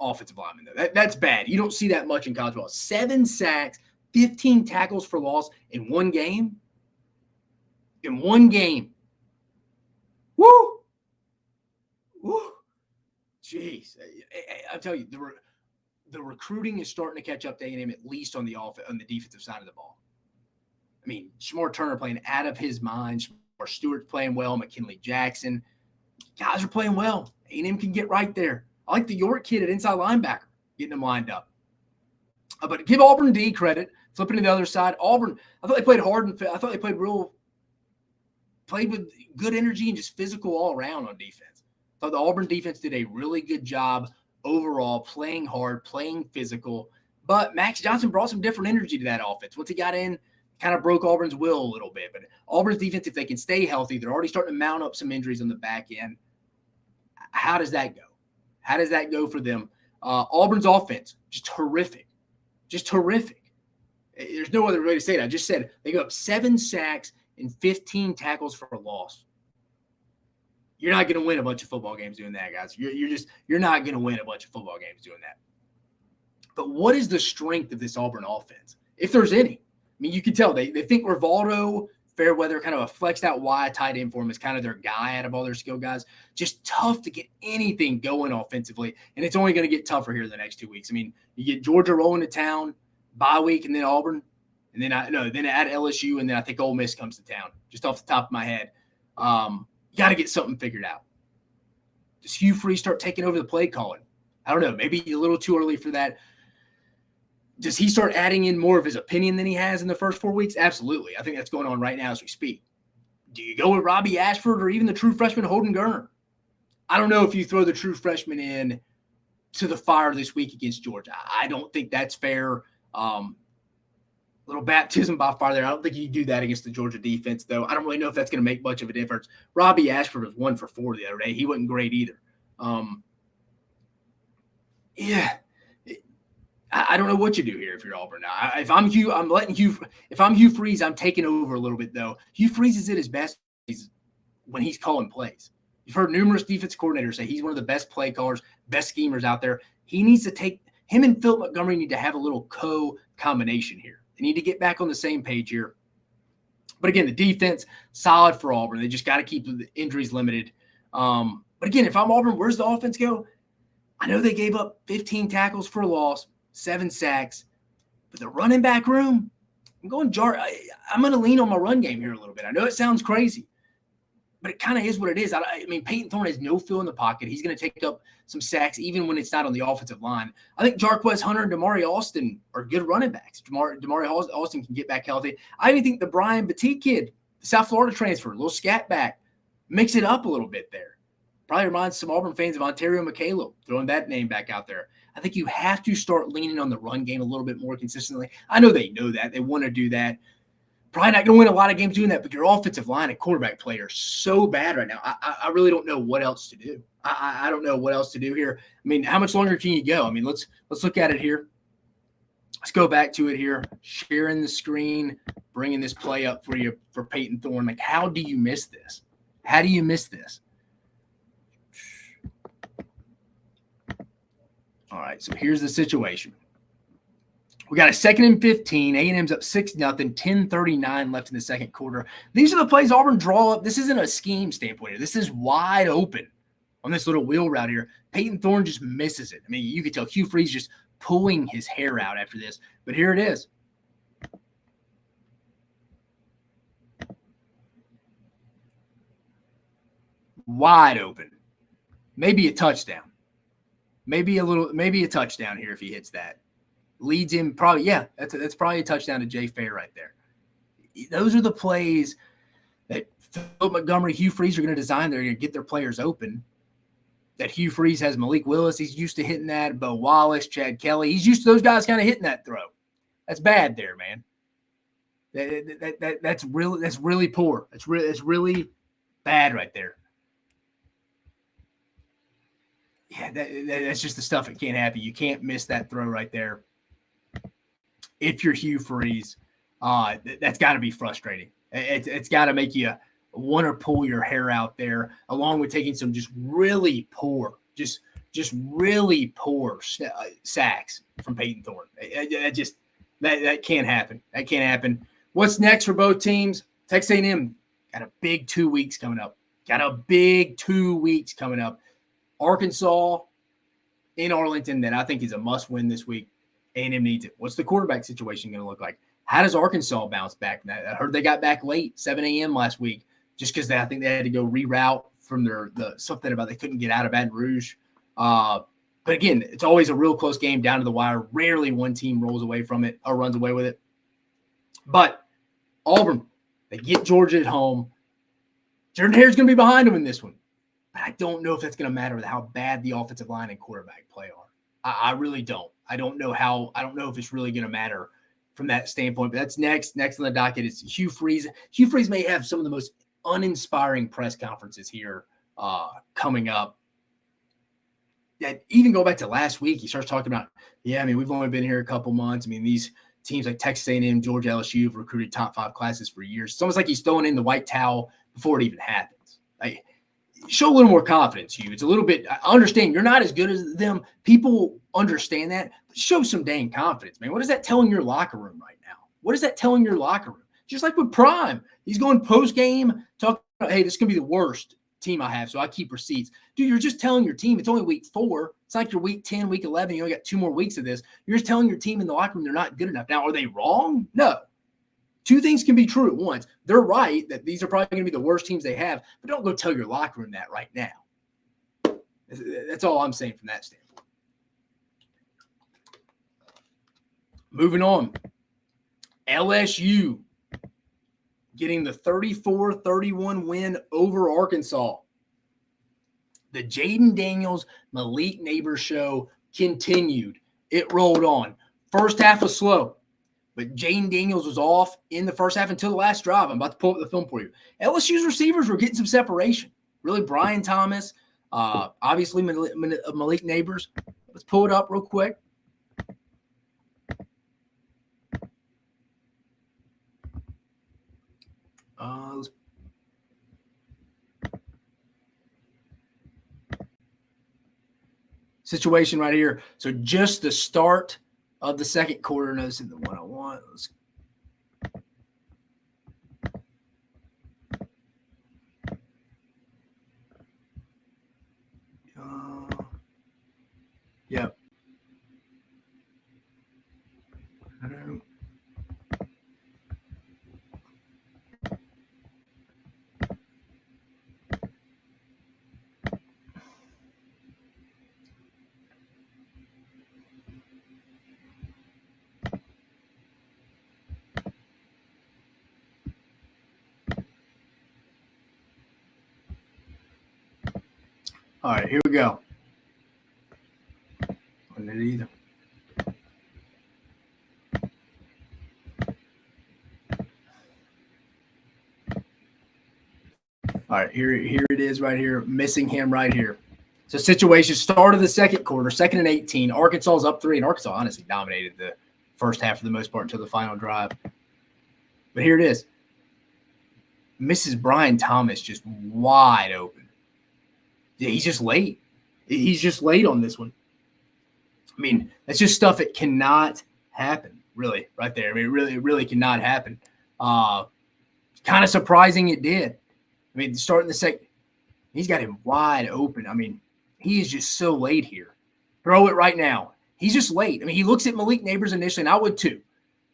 offensive lineman, though. That's bad. You don't see that much in college football. 7 sacks, 15 tackles for loss in one game. In one game. Woo! Woo! Jeez. I'll tell you, the recruiting is starting to catch up to A&M, at least on the defensive side of the ball. I mean, Shamar Turner playing out of his mind. Shamar Stewart's playing well. McKinley Jackson. Guys are playing well. A&M can get right there. I like the York kid at inside linebacker, getting them lined up. But give Auburn D credit. Flipping to the other side, Auburn, I thought they played hard, and I thought they played with good energy and just physical all around on defense. I thought the Auburn defense did a really good job overall, playing hard, playing physical. But Max Johnson brought some different energy to that offense. Once he got in, kind of broke Auburn's will a little bit. But Auburn's defense, if they can stay healthy, they're already starting to mount up some injuries on the back end. How does that go? How does that go for them? Auburn's offense, just horrific. Just horrific. There's no other way to say it. I just said they go up 7 sacks and 15 tackles for a loss. You're not going to win a bunch of football games doing that, guys. You're not going to win a bunch of football games doing that. But what is the strength of this Auburn offense, if there's any? I mean, you can tell they think Rivaldo Fairweather, kind of a flexed out wide tight end for him, is kind of their guy out of all their skill guys. Just tough to get anything going offensively, and it's only going to get tougher here in the next 2 weeks. I mean, you get Georgia rolling to town, bye week, and then Auburn, and then at LSU, and then I think Ole Miss comes to town. Just off the top of my head, you got to get something figured out. Does Hugh Freeze start taking over the play calling? I don't know. Maybe a little too early for that. Does he start adding in more of his opinion than he has in the first 4 weeks? Absolutely. I think that's going on right now as we speak. Do you go with Robbie Ashford or even the true freshman Holden Gerner? I don't know if you throw the true freshman in to the fire this week against Georgia. I don't think that's fair. Little baptism by fire there. I don't think you do that against the Georgia defense, though. I don't really know if that's going to make much of a difference. Robbie Ashford was 1 for 4 the other day. He wasn't great either. I don't know what you do here if you're Auburn now. If I'm Hugh Freeze, I'm taking over a little bit, though. Hugh Freeze is at his best when he's calling plays. You've heard numerous defense coordinators say he's one of the best play callers, best schemers out there. He needs to take – him and Phil Montgomery need to have a little combination here. They need to get back on the same page here. But again, the defense, solid for Auburn. They just got to keep the injuries limited. But again, if I'm Auburn, where's the offense go? I know they gave up 15 tackles for a loss, 7 sacks. But the running back room, I'm going to lean on my run game here a little bit. I know it sounds crazy, but it kind of is what it is. I mean, Peyton Thorne has no feel in the pocket. He's going to take up some sacks even when it's not on the offensive line. I think Jarquez Hunter and Damari Alston are good running backs. Damari Alston can get back healthy. I even think the Brian Batiste kid, the South Florida transfer, a little scat back, mix it up a little bit there. Probably reminds some Auburn fans of Ontario McCaleb, throwing that name back out there. I think you have to start leaning on the run game a little bit more consistently. I know they know that. They want to do that. Probably not going to win a lot of games doing that, but your offensive line and quarterback play are so bad right now. I really don't know what else to do. I don't know what else to do here. I mean, how much longer can you go? I mean, let's look at it here. Let's go back to it here. Sharing the screen, bringing this play up for you for Peyton Thorne. Like, how do you miss this? How do you miss this? All right, so here's the situation. We got a 2nd and 15. A&M's up 6-0, 10:39 left in the second quarter. These are the plays Auburn draw up. This isn't a scheme standpoint. This is wide open on this little wheel route here. Peyton Thorne just misses it. I mean, you could tell Hugh Freeze just pulling his hair out after this. But here it is. Wide open. Maybe a touchdown. Maybe a touchdown here if he hits that. Leads him probably, that's probably a touchdown to Jay Fair right there. Those are the plays that Phil Montgomery, Hugh Freeze are going to design. They're going to get their players open. That Hugh Freeze has Malik Willis. He's used to hitting that. Bo Wallace, Chad Kelly. He's used to those guys kind of hitting that throw. That's bad there, man. That's really poor. It's really bad right there. Yeah, that's just the stuff that can't happen. You can't miss that throw right there. If you're Hugh Freeze, that's got to be frustrating. It's got to make you want to pull your hair out there, along with taking some just really poor, just really poor sacks from Peyton Thorne. That can't happen. That can't happen. What's next for both teams? Texas A&M got a big 2 weeks coming up. Arkansas in Arlington that I think is a must-win this week. A&M needs it. What's the quarterback situation going to look like? How does Arkansas bounce back? I heard they got back late, 7 a.m. last week, just because I think they had to go reroute from the something about they couldn't get out of Baton Rouge. But again, it's always a real close game down to the wire. Rarely one team rolls away from it or runs away with it. But Auburn, they get Georgia at home. Jordan Hare's going to be behind them in this one. But I don't know if that's going to matter with how bad the offensive line and quarterback play are. I really don't. I don't know if it's really going to matter from that standpoint. But that's next. Next on the docket is Hugh Freeze. Hugh Freeze may have some of the most uninspiring press conferences here coming up. That even go back to last week, he starts talking about, we've only been here a couple months. These teams like Texas A&M, Georgia, LSU have recruited top 5 classes for years. It's almost like he's throwing in the white towel before it even happens. Show a little more confidence, Hugh. It's a little bit – I understand you're not as good as them. People understand that. But show some dang confidence, man. What is that telling your locker room right now? What is that telling your locker room? Just like with Prime. He's going post-game talking about, hey, this is going to be the worst team I have, so I keep receipts. Dude, you're just telling your team. It's only week 4. It's like you're week 10, week 11. You only got 2 more weeks of this. You're just telling your team in the locker room they're not good enough. Now, are they wrong? No. 2 things can be true at once. They're right that these are probably going to be the worst teams they have, but don't go tell your locker room that right now. That's all I'm saying from that standpoint. Moving on. LSU getting the 34-31 win over Arkansas. The Jaden Daniels, Malik Neighbors show continued. It rolled on. First half was slow. But Jaden Daniels was off in the first half until the last drive. I'm about to pull up the film for you. LSU's receivers were getting some separation. Really, Brian Thomas, obviously Malik Neighbors. Let's pull it up real quick. Situation right here. So just the start of the second quarter. No, this is the one I want. Yep. All right, here we go. Wasn't it either? All right, here it is right here, missing him right here. So situation, start of the second quarter, 2nd and 18. Arkansas's up 3, and Arkansas honestly dominated the first half for the most part until the final drive. But here it is. Mrs. Brian Thomas just wide open. Yeah, he's just late. He's just late on this one. That's just stuff that cannot happen. really, right there. I mean, it really cannot happen. Kind of surprising it did. I mean, starting the second, he's got him wide open. I mean, he is just so late here. Throw it right now. He's just late. I mean, he looks at Malik Neighbors initially, and I would too.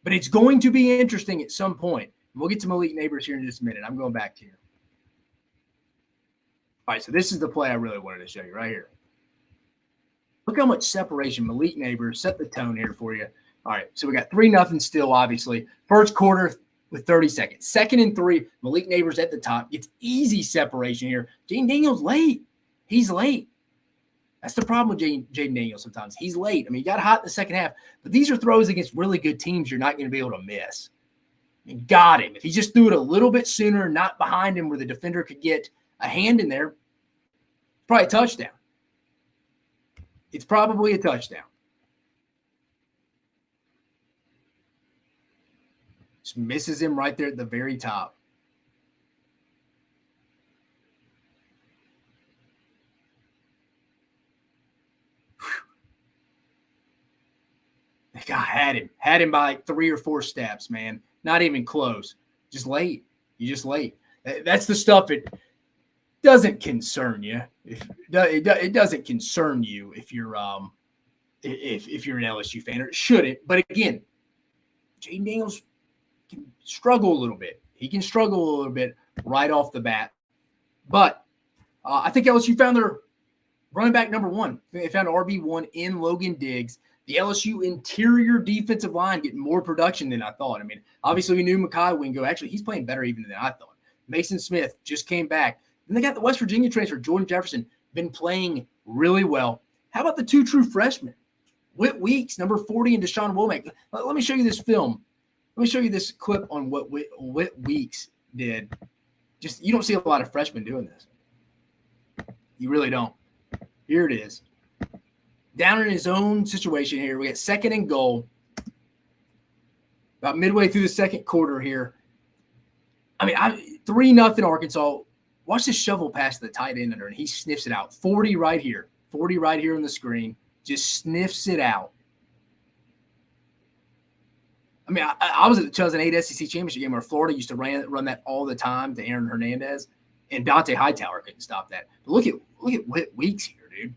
But it's going to be interesting at some point. We'll get to Malik Neighbors here in just a minute. I'm going back to here. All right, so this is the play I really wanted to show you right here. Look how much separation Malik Neighbors set the tone here for you. All right, so we got 3-0 still, obviously. First quarter with 30 seconds. 2nd and 3, Malik Neighbors at the top. Gets easy separation here. Jaden Daniels late. He's late. That's the problem with Jaden Daniels sometimes. He's late. I mean, he got hot in the second half, but these are throws against really good teams you're not going to be able to miss. I mean, got him. If he just threw it a little bit sooner, not behind him where the defender could get a hand in there, probably a touchdown. It's probably a touchdown. Just misses him right there at the very top. God, had him by like 3 or 4 steps, man. Not even close. Just late. You're just late. That's the stuff it doesn't concern you. It doesn't concern you if you're if you're an LSU fan, or it shouldn't. But again, Jaden Daniels can struggle a little bit. He can struggle a little bit right off the bat. But I think LSU found their running back number 1. They found RB1 in Logan Diggs. The LSU interior defensive line getting more production than I thought. I mean, obviously we knew Mekhi Wingo. Actually, he's playing better even than I thought. Mason Smith just came back. Then they got the West Virginia transfer, Jordan Jefferson, been playing really well. How about the 2 true freshmen? Whit Weeks, number 40, and Deshaun Womack. Let me show you this film. Let me show you this clip on what Whit Weeks did. Just, you don't see a lot of freshmen doing this. You really don't. Here it is. Down in his own situation here. We got 2nd and goal. About midway through the second quarter here. I mean, 3-0 Arkansas. Watch this shovel pass to the tight end under, and he sniffs it out. 40 right here. 40 right here on the screen. Just sniffs it out. I mean, I was at the 2008 SEC Championship game where Florida used to run that all the time to Aaron Hernandez, and Dante Hightower couldn't stop that. But look at Whit Weeks here, dude.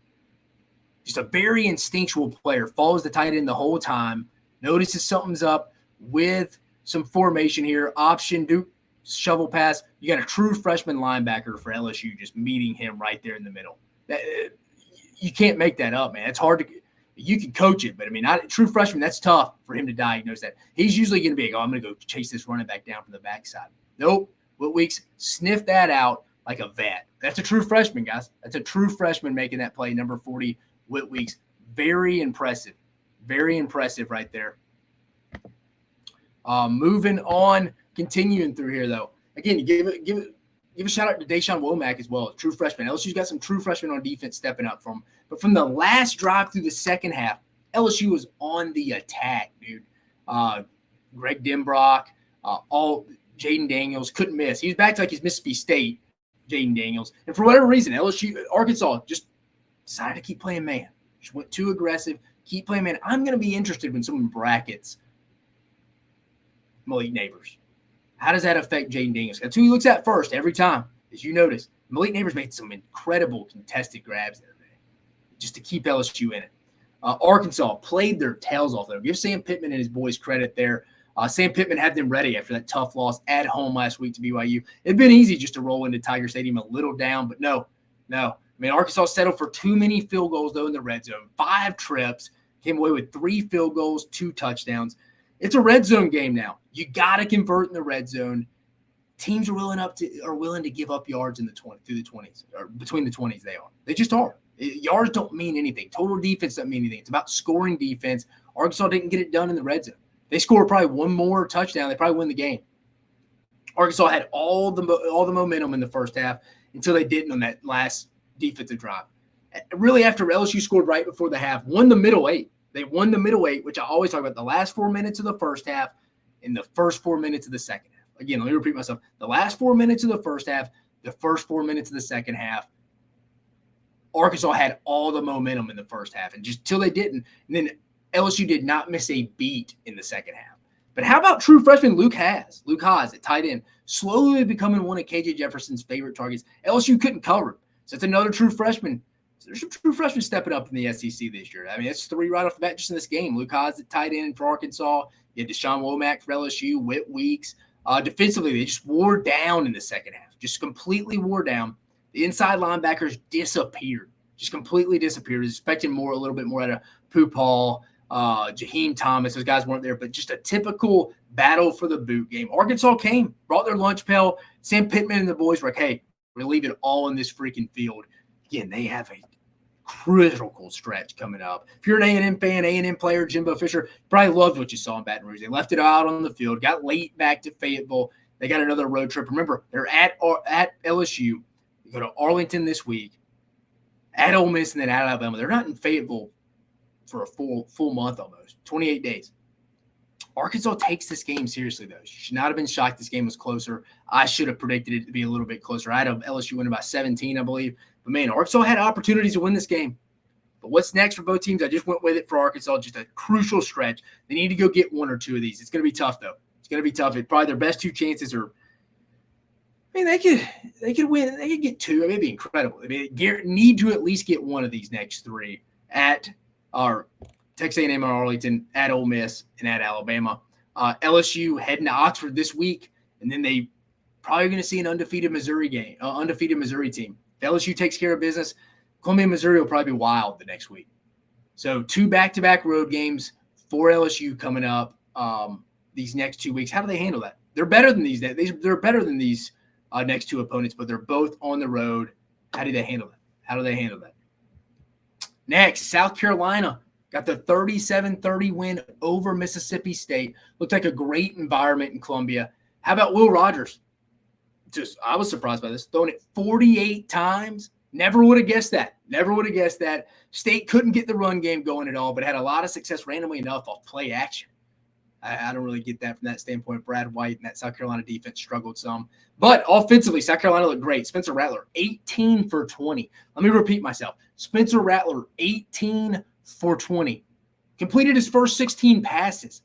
Just a very instinctual player. Follows the tight end the whole time. Notices something's up with some formation here. Option, do shovel pass. You got a true freshman linebacker for LSU just meeting him right there in the middle. You can't make that up, man. It's hard to – you can coach it, but, I mean, true freshman, that's tough for him to diagnose that. He's usually going to be like, I'm going to go chase this running back down from the backside. Nope. Whit Weeks sniffed that out like a vet. That's a true freshman, guys. That's a true freshman making that play, number 40, Whit Weeks. Very impressive. Very impressive right there. Moving on, continuing through here, though. Again, you give a shout out to Deshaun Womack as well, true freshman. LSU's got some true freshmen on defense stepping up from. But from the last drive through the second half, LSU was on the attack, dude. Greg Denbrock, all Jaden Daniels couldn't miss. He was back to like his Mississippi State, Jaden Daniels. And for whatever reason, Arkansas just decided to keep playing man. Just went too aggressive, keep playing man. I'm going to be interested when someone brackets Malik Neighbors. How does that affect Jaden Daniels? That's who he looks at first every time, as you notice. Malik Neighbors made some incredible contested grabs there, man, just to keep LSU in it. Arkansas played their tails off, though. Give Sam Pittman and his boys credit there. Sam Pittman had them ready after that tough loss at home last week to BYU. It'd been easy just to roll into Tiger Stadium a little down, but no. I mean, Arkansas settled for too many field goals, though, in the red zone. 5 trips, came away with 3 field goals, 2 touchdowns. It's a red zone game now. You got to convert in the red zone. Teams are willing to give up yards in through the 20s, or between the 20s. They just are. Yards don't mean anything. Total defense doesn't mean anything. It's about scoring defense. Arkansas didn't get it done in the red zone. They score probably one more touchdown, they probably win the game. Arkansas had all the momentum in the first half until they didn't on that last defensive drive. Really, after LSU scored right before the half, won the middle 8. They won the middle 8, which I always talk about, the last 4 minutes of the first half and the first 4 minutes of the second half. Again, let me repeat myself. The last 4 minutes of the first half, the first 4 minutes of the second half. Arkansas had all the momentum in the first half, and just till they didn't. And then LSU did not miss a beat in the second half. But how about true freshman Luke Haas? Luke Haas at tight end, slowly becoming one of KJ Jefferson's favorite targets. LSU couldn't cover him. So it's another true freshman. So there's some true freshmen stepping up in the SEC this year. I mean, it's 3 right off the bat just in this game. Luke Haas at tight end for Arkansas. You had Deshaun Womack for LSU, Whit Weeks. Defensively, they just wore down in the second half. Just completely wore down. The inside linebackers disappeared. Just completely disappeared. I was expecting a little bit more out of Pooh, Jaheim Thomas. Those guys weren't there, but just a typical battle for the boot game. Arkansas came, brought their lunch pail. Sam Pittman and the boys were like, hey, we're leaving it all in this freaking field. Again, they have a critical stretch coming up. If you're an A&M fan, A&M player, Jimbo Fisher, probably loved what you saw in Baton Rouge. They left it out on the field, got late back to Fayetteville. They got another road trip. Remember, they're at LSU. They go to Arlington this week, at Ole Miss, and then at Alabama. They're not in Fayetteville for a full month almost, 28 days. Arkansas takes this game seriously, though. You should not have been shocked this game was closer. I should have predicted it to be a little bit closer. I had LSU winning by 17, I believe. But, man, Arkansas had opportunities to win this game. But what's next for both teams? I just went with it for Arkansas, just a crucial stretch. They need to go get 1 or 2 of these. It's going to be tough, though. It's going to be tough. Probably their best 2 chances are – I mean, they could win. They could get 2. I mean, it'd be incredible. I mean, they need to at least get 1 of these next 3 at our Texas A&M or Arlington, at Ole Miss, and at Alabama. LSU heading to Oxford this week, and then they probably going to see an undefeated Missouri team. If LSU takes care of business, Columbia, Missouri will probably be wild the next week. So 2 back-to-back road games for LSU coming up these next 2 weeks. How do they handle that? They're better than these. They're better than these next 2 opponents, but they're both on the road. How do they handle that? Next, South Carolina got the 37-30 win over Mississippi State. Looked like a great environment in Columbia. How about Will Rogers? I was surprised by this. Throwing it 48 times. Never would have guessed that. State couldn't get the run game going at all, but had a lot of success randomly enough off play action. I don't really get that from that standpoint. Brad White and that South Carolina defense struggled some. But offensively, South Carolina looked great. Spencer Rattler, 18 for 20. Let me repeat myself. Spencer Rattler, 18 for 20. Completed his first 16 passes.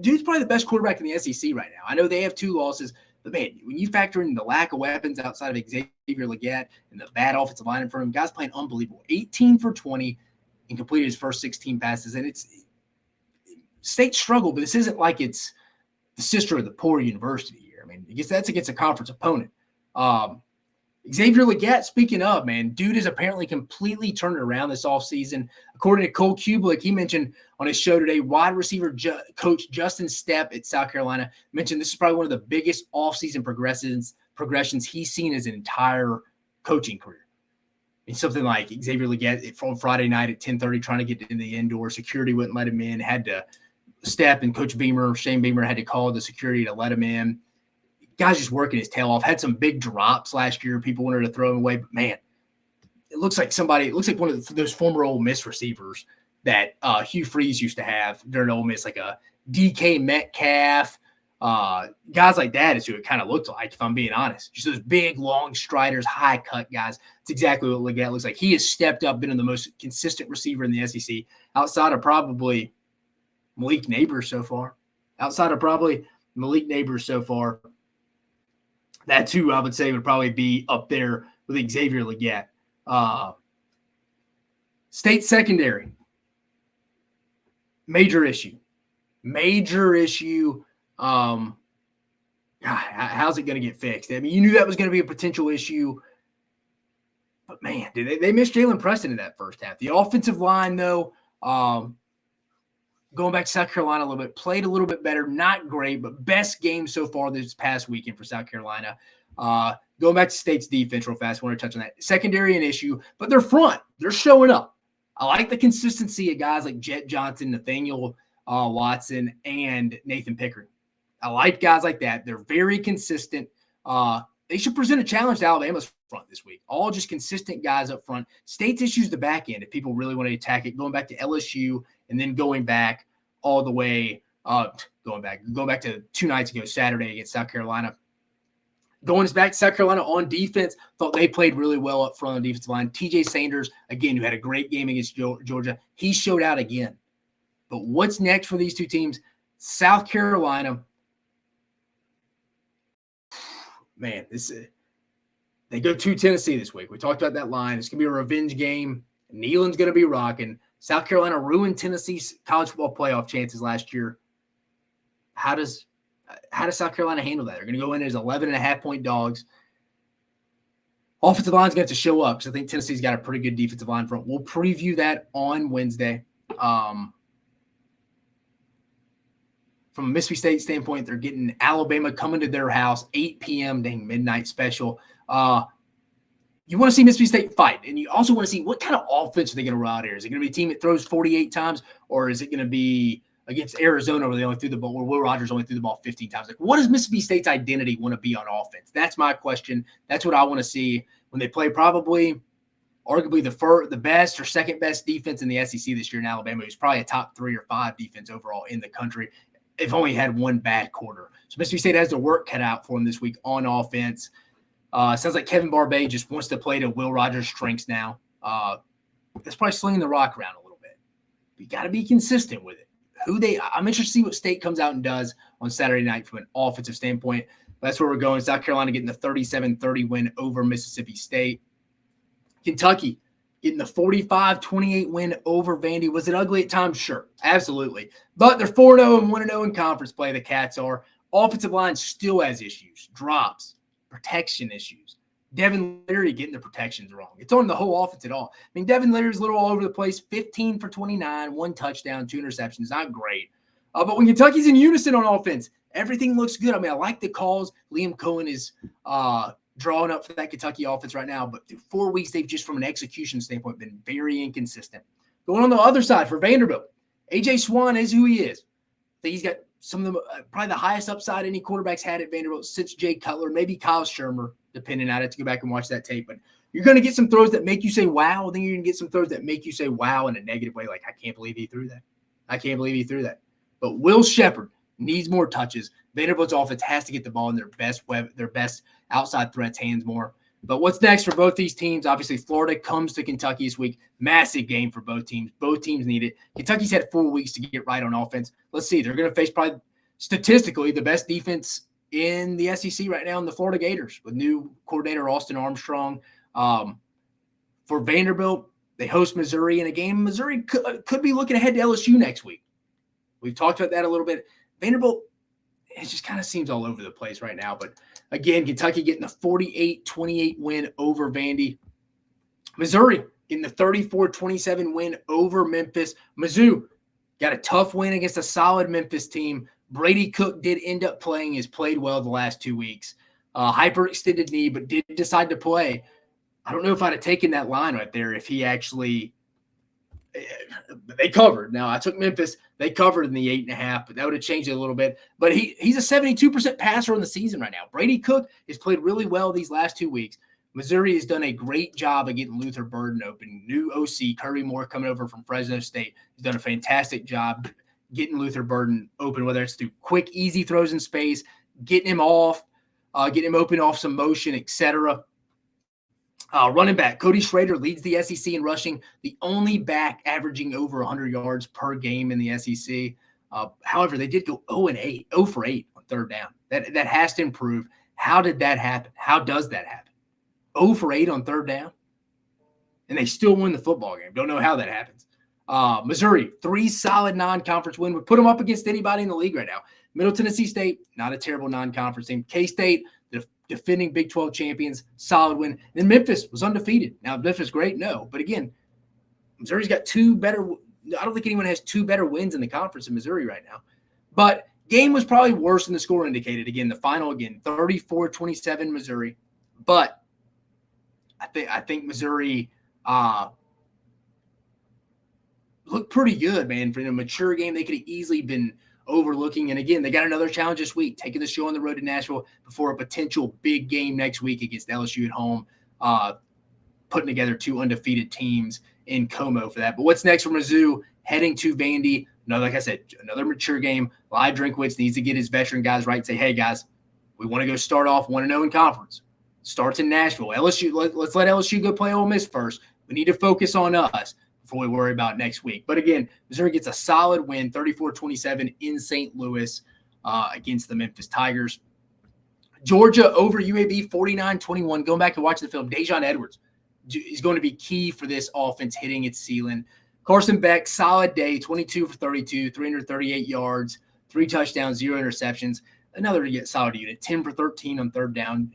Dude's probably the best quarterback in the SEC right now. I know they have 2 losses, but, man, when you factor in the lack of weapons outside of Xavier Legette and the bad offensive line in front of him, guys playing unbelievable. 18 for 20 and completed his first 16 passes. And it's State struggle, but this isn't like it's the sister of the poor university here. I mean, that's against a conference opponent. Xavier Legette, speaking of, man, dude has apparently completely turned it around this offseason. According to Cole Kublik, he mentioned on his show today, wide receiver coach Justin Stepp at South Carolina mentioned this is probably one of the biggest offseason progressions he's seen his entire coaching career. I mean, something like Xavier Legette from Friday night at 10:30 trying to get in the indoor. Security wouldn't let him in, had to Stepp and Coach Shane Beamer had to call the security to let him in. Guy's just working his tail off. Had some big drops last year. People wanted to throw him away, but, man, it looks like one of those former Ole Miss receivers that Hugh Freeze used to have during Ole Miss, like a DK Metcalf. Guys like that is who it kind of looked like, if I'm being honest. Just those big, long striders, high-cut guys. It's exactly what Legette looks like. He has stepped up, been the most consistent receiver in the SEC, outside of probably Malik Neighbors so far. That's who I would say would probably be up there with Xavier Legette. State secondary, major issue. God, how's it going to get fixed? I mean, you knew that was going to be a potential issue. But, man, they missed Jalen Preston in that first half. The offensive line, though, going back to South Carolina a little bit, played a little bit better. Not great, but best game so far this past weekend for South Carolina. Going back to State's defense real fast, I want to touch on that. Secondary an issue, but their front, they're showing up. I like the consistency of guys like Jet Johnson, Nathaniel Watson, and Nathan Pickering. I like guys like that. They're very consistent. They should present a challenge to Alabama's front this week. All just consistent guys up front. State's issues the back end if people really want to attack it, going back to LSU and then going back all the way going back to 2 nights ago, Saturday against South Carolina. Going back to South Carolina on defense, thought they played really well up front on the defensive line. TJ Sanders, again, who had a great game against Georgia, he showed out again. But what's next for these two teams? South Carolina, man, they go to Tennessee this week. We talked about that line. It's going to be a revenge game. Neyland's going to be rocking. South Carolina ruined Tennessee's college football playoff chances last year. How does South Carolina handle that? They're going to go in as 11.5-point dogs. Offensive line's going to have to show up because I think Tennessee's got a pretty good defensive line front. We'll preview that on Wednesday. From a Mississippi State standpoint, they're getting Alabama coming to their house, 8 p.m. dang midnight special. You want to see Mississippi State fight, and you also want to see what kind of offense are they going to run out here. Is it going to be a team that throws 48 times, or is it going to be against Arizona where they only threw the ball, where Will Rogers only threw the ball 15 times? Like, what does Mississippi State's identity want to be on offense? That's my question. That's what I want to see when they play probably arguably the best or second best defense in the SEC this year in Alabama, who's probably a top 3 or 5 defense overall in the country. They've only had one bad quarter. So Mississippi State has their work cut out for them this week on offense. Sounds like Kevin Barbay just wants to play to Will Rogers' strengths now. That's probably slinging the rock around a little bit. You got to be consistent with it. I'm interested to see what State comes out and does on Saturday night from an offensive standpoint. That's where we're going. South Carolina getting the 37-30 win over Mississippi State. Kentucky getting the 45-28 win over Vandy. Was it ugly at times? Sure, absolutely. But they're 4-0 and 1-0 in conference play, the Cats are. Offensive line still has issues, drops, protection issues. Devin Leary getting the protections wrong. It's on the whole offense at all. I mean, Devin Leary's a little all over the place, 15 for 29, 1 touchdown, 2 interceptions. Not great. But when Kentucky's in unison on offense, everything looks good. I mean, I like the calls. Liam Cohen is drawing up for that Kentucky offense right now. But through 4 weeks, they've just, from an execution standpoint, been very inconsistent. Going on the other side for Vanderbilt, A.J. Swan is who he is. I think he's got some of the probably the highest upside any quarterback's had at Vanderbilt since Jay Cutler, maybe Kyle Shermer, depending. I'd have to go back and watch that tape. But you're going to get some throws that make you say, wow. Then you're going to get some throws that make you say, wow, in a negative way. Like, I can't believe he threw that. I can't believe he threw that. But Will Shepherd needs more touches. Vanderbilt's offense has to get the ball in their best outside threats' hands more. But what's next for both these teams? Obviously, Florida comes to Kentucky this week. Massive game for both teams. Both teams need it. Kentucky's had 4 weeks to get right on offense. Let's see. They're going to face probably statistically the best defense in the SEC right now in the Florida Gators with new coordinator Austin Armstrong. For Vanderbilt, they host Missouri in a game. Missouri could be looking ahead to LSU next week. We've talked about that a little bit. Vanderbilt, it just kind of seems all over the place right now. But again, Kentucky getting the 48-28 win over Vandy. Missouri getting the 34-27 win over Memphis. Mizzou got a tough win against a solid Memphis team. Brady Cook did end up playing. Has played well the last 2 weeks. Hyperextended knee, but did decide to play. I don't know if I'd have taken that line right there if he actually – they covered. Now, I took Memphis. They covered in the 8.5, but that would have changed it a little bit. But he's a 72% passer on the season right now. Brady Cook has played really well these last 2 weeks. Missouri has done a great job of getting Luther Burden open. New OC, Kirby Moore, coming over from Fresno State, has done a fantastic job getting Luther Burden open, whether it's through quick, easy throws in space, getting him off, getting him open off some motion, etc. Running back, Cody Schrader leads the SEC in rushing, the only back averaging over 100 yards per game in the SEC. However, they did go 0 for 8 on third down. That has to improve. How did that happen? How does that happen? 0 for 8 on third down? And they still win the football game. Don't know how that happens. Missouri, 3 solid non-conference wins. Would put them up against anybody in the league right now. Middle Tennessee State, not a terrible non-conference team. K-State, the defending Big 12 champions, solid win. Then Memphis was undefeated. Now, Memphis great? No. But again, Missouri's got 2 better – I don't think anyone has 2 better wins in the conference in Missouri right now. But game was probably worse than the score indicated. Again, the final, 34-27 Missouri. But I think Missouri looked pretty good, man. For a mature game, they could have easily been overlooking. And again, they got another challenge this week, taking the show on the road to Nashville before a potential big game next week against LSU at home, putting together 2 undefeated teams in Como for that. But what's next for Mizzou? Heading to Vandy. No, like I said, another mature game. Eli Drinkwitz needs to get his veteran guys right and say, hey, guys, we want to go start off 1-0 in conference. Starts in Nashville. LSU, let's let LSU go play Ole Miss first. We need to focus on us. before we worry about next week. But again, Missouri gets a solid win, 34-27 in St. Louis against the Memphis Tigers. Georgia over UAB 49-21. Going back and watching the film, Dejon Edwards is going to be key for this offense hitting its ceiling. Carson Beck, solid day, 22 for 32, 338 yards, 3 touchdowns, 0 interceptions. Another solid unit, 10 for 13 on third down.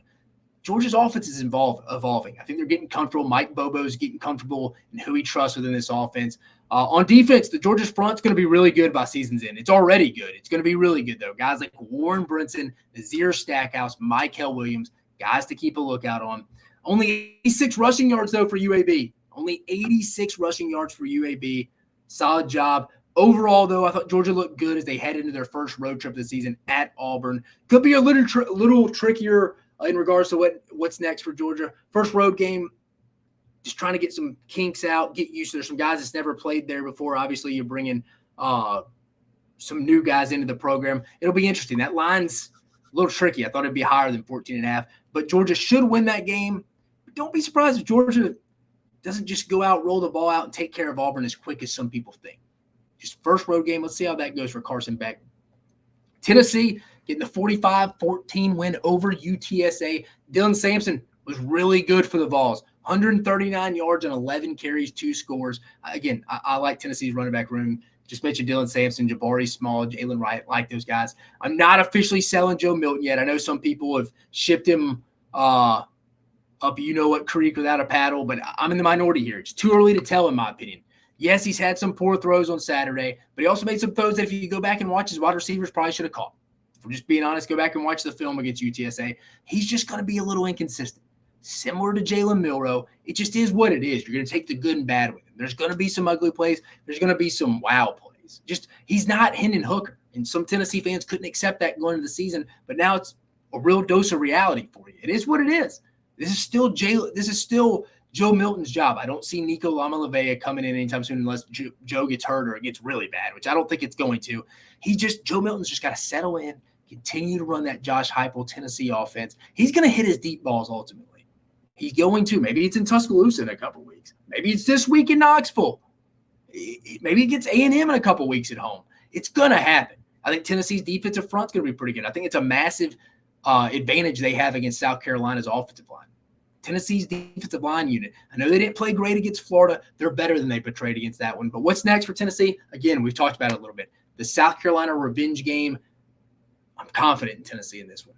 Georgia's offense is evolving. I think they're getting comfortable. Mike Bobo's getting comfortable in who he trusts within this offense. On defense, the Georgia's front's going to be really good by season's end. It's already good. It's going to be really good, though. Guys like Warren Brinson, Nazir Stackhouse, Michael Williams, guys to keep a lookout on. Only 86 rushing yards, though, for UAB. Only 86 rushing yards for UAB. Solid job. Overall, though, I thought Georgia looked good as they head into their first road trip of the season at Auburn. Could be a little trickier in regards to what's next for Georgia. First road game, just trying to get some kinks out, get used to. There's some guys that's never played there before. Obviously, you're bringing some new guys into the program. It'll be interesting. That line's a little tricky. I thought it'd be higher than 14.5, but Georgia should win that game. But don't be surprised if Georgia doesn't just go out, roll the ball out, and take care of Auburn as quick as some people think. Just first road game. Let's see how that goes for Carson Beck. Tennessee getting the 45-14 win over UTSA. Dylan Sampson was really good for the Vols. 139 yards and 11 carries, 2 scores. Again, I like Tennessee's running back room. Just mentioned Dylan Sampson, Jabari Small, Jalen Wright, like those guys. I'm not officially selling Joe Milton yet. I know some people have shipped him up you-know-what creek without a paddle, but I'm in the minority here. It's too early to tell, in my opinion. Yes, he's had some poor throws on Saturday, but he also made some throws that if you go back and watch his wide receivers probably should have caught. If we're just being honest, go back and watch the film against UTSA. He's just going to be a little inconsistent. Similar to Jalen Milroe, it just is what it is. You're going to take the good and bad with him. There's going to be some ugly plays. There's going to be some wow plays. Just he's not Hendon Hooker, and some Tennessee fans couldn't accept that going into the season. But now it's a real dose of reality for you. It is what it is. This is still Joe Milton's job. I don't see Nico Lamalavea coming in anytime soon unless Joe gets hurt or it gets really bad, which I don't think it's going to. Joe Milton's just got to settle in, continue to run that Josh Heupel Tennessee offense. He's going to hit his deep balls ultimately. He's going to. Maybe it's in Tuscaloosa in a couple weeks. Maybe it's this week in Knoxville. Maybe it gets A&M in a couple weeks at home. It's going to happen. I think Tennessee's defensive front's going to be pretty good. I think it's a massive advantage they have against South Carolina's offensive line. Tennessee's defensive line unit. I know they didn't play great against Florida. They're better than they portrayed against that one. But what's next for Tennessee? Again, we've talked about it a little bit. The South Carolina revenge game. I'm confident in Tennessee in this one.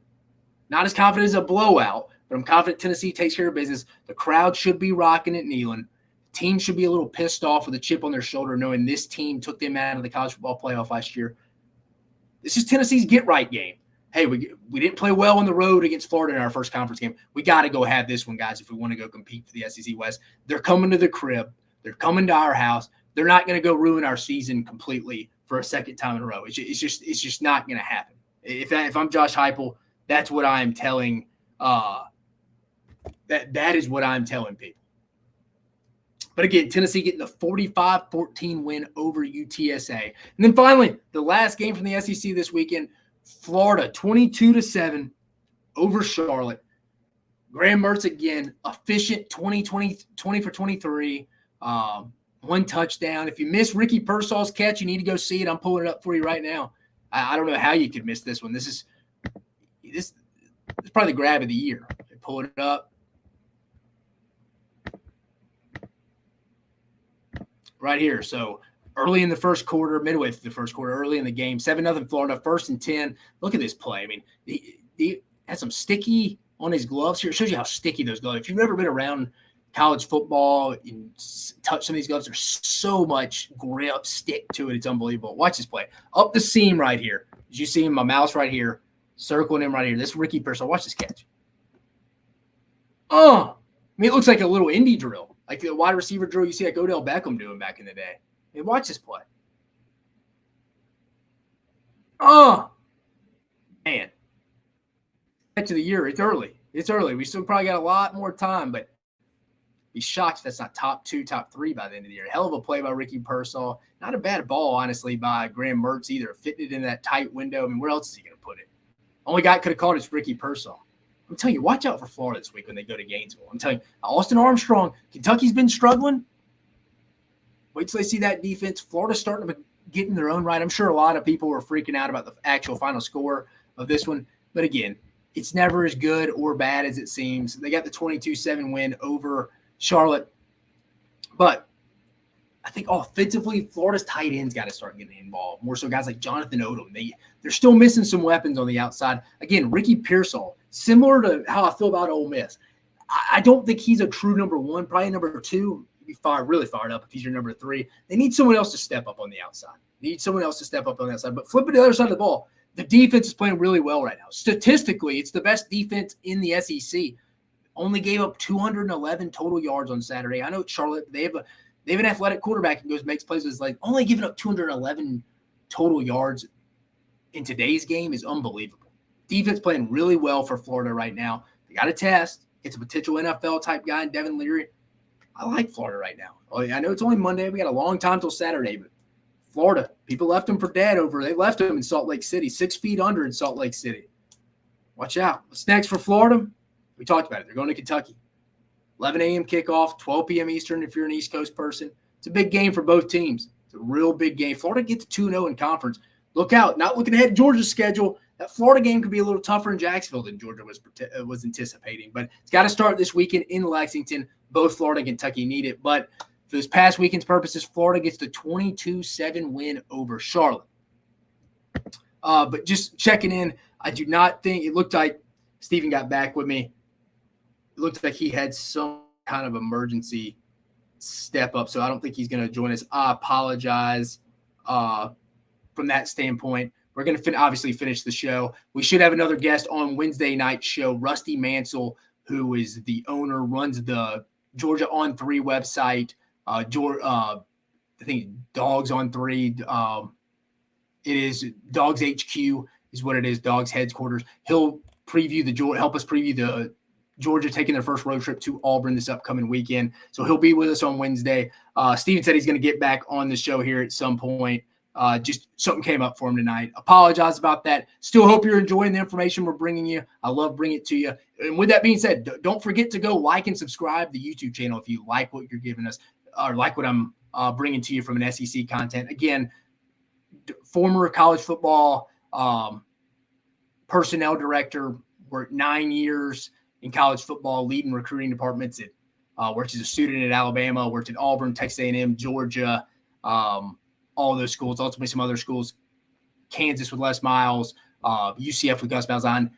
Not as confident as a blowout, but I'm confident Tennessee takes care of business. The crowd should be rocking at Neyland. The team should be a little pissed off with a chip on their shoulder knowing this team took them out of the college football playoff last year. This is Tennessee's get-right game. Hey, we didn't play well on the road against Florida in our first conference game. We got to go have this one, guys, if we want to go compete for the SEC West. They're coming to the crib. They're coming to our house. They're not going to go ruin our season completely for a second time in a row. It's just not going to happen. If I'm Josh Heupel, that's what I'm telling. That is what I'm telling people. But again, Tennessee getting the 45-14 win over UTSA. And then finally, the last game from the SEC this weekend, Florida 22-7 over Charlotte. Graham Mertz again, efficient 20 for 23, 1 touchdown. If you miss Ricky Pearsall's catch, you need to go see it. I'm pulling it up for you right now. I don't know how you could miss this one. This is probably the grab of the year. Pull it up. Right here. So early in the first quarter, midway through the first quarter, early in the game, 7-0 Florida, 1st and 10. Look at this play. I mean, he has some sticky on his gloves here. It shows you how sticky those gloves. If you've ever been around college football and touch some of these gloves, there's so much grip, stick to it. It's unbelievable. Watch this play. Up the seam right here. As you see my mouse right here, circling him right here. This is Ricky Pearsall. Watch this catch. I mean, it looks like a little indie drill, like the wide receiver drill you see like Odell Beckham doing back in the day. I mean, watch this play. Man. Catch of the year. It's early. We still probably got a lot more time, but be shocked if that's not top 2, top 3 by the end of the year. Hell of a play by Ricky Pearsall. Not a bad ball, honestly, by Graham Mertz either. Fitting it in that tight window. I mean, where else is he going to put it? Only guy could have caught it is Ricky Pearsall. I'm telling you, watch out for Florida this week when they go to Gainesville. I'm telling you, Austin Armstrong, Kentucky's been struggling. Wait till they see that defense. Florida's starting to get in their own right. I'm sure a lot of people were freaking out about the actual final score of this one. But again, it's never as good or bad as it seems. They got the 22-7 win over Charlotte. But I think offensively, Florida's tight ends got to start getting involved. More so guys like Jonathan Odom. They're still missing some weapons on the outside. Again, Ricky Pearsall, similar to how I feel about Ole Miss. I don't think he's a true number one, probably number two. He'd be really fired up if he's your number three. They need someone else to step up on the outside. But flipping to the other side of the ball, the defense is playing really well right now. Statistically, it's the best defense in the SEC. Only gave up 211 total yards on Saturday. I know Charlotte, they have an athletic quarterback who makes plays. It's like only giving up 211 total yards in today's game is unbelievable. Defense playing really well for Florida right now. They got a test. It's a potential NFL type guy in Devin Leary. I like Florida right now. I know it's only Monday. We got a long time till Saturday, but Florida, people left them for dead they left them in Salt Lake City, 6 feet under in Salt Lake City. Watch out. What's next for Florida? We talked about it. They're going to Kentucky. 11 a.m. kickoff, 12 p.m. Eastern if you're an East Coast person. It's a big game for both teams. It's a real big game. Florida gets to 2-0 in conference. Look out. Not looking ahead at Georgia's schedule. That Florida game could be a little tougher in Jacksonville than Georgia was anticipating. But it's got to start this weekend in Lexington. Both Florida and Kentucky need it. But for this past weekend's purposes, Florida gets the 22-7 win over Charlotte. But just checking in, I do not think – it looked like Steven got back with me. It looked like he had some kind of emergency step up, so I don't think he's going to join us. I apologize from that standpoint. We're going to obviously finish the show. We should have another guest on Wednesday night show, Rusty Mansell, who is the owner, runs the Georgia on 3 website. I think Dogs on 3. It is Dogs HQ is what it is, Dogs headquarters. He'll help us preview the Georgia taking their first road trip to Auburn this upcoming weekend. So he'll be with us on Wednesday. Steven said he's going to get back on the show here at some point. Just something came up for him tonight. Apologize about that. Still hope you're enjoying the information we're bringing you. I love bringing it to you. And with that being said, don't forget to go like and subscribe to the YouTube channel if you like what you're giving us or like what I'm bringing to you from an SEC content. Again, former college football personnel director, worked 9 years in college football, leading recruiting departments. Worked as a student at Alabama, worked at Auburn, Texas A&M, Georgia, all those schools, ultimately some other schools, Kansas with Les Miles, UCF with Gus Malzahn.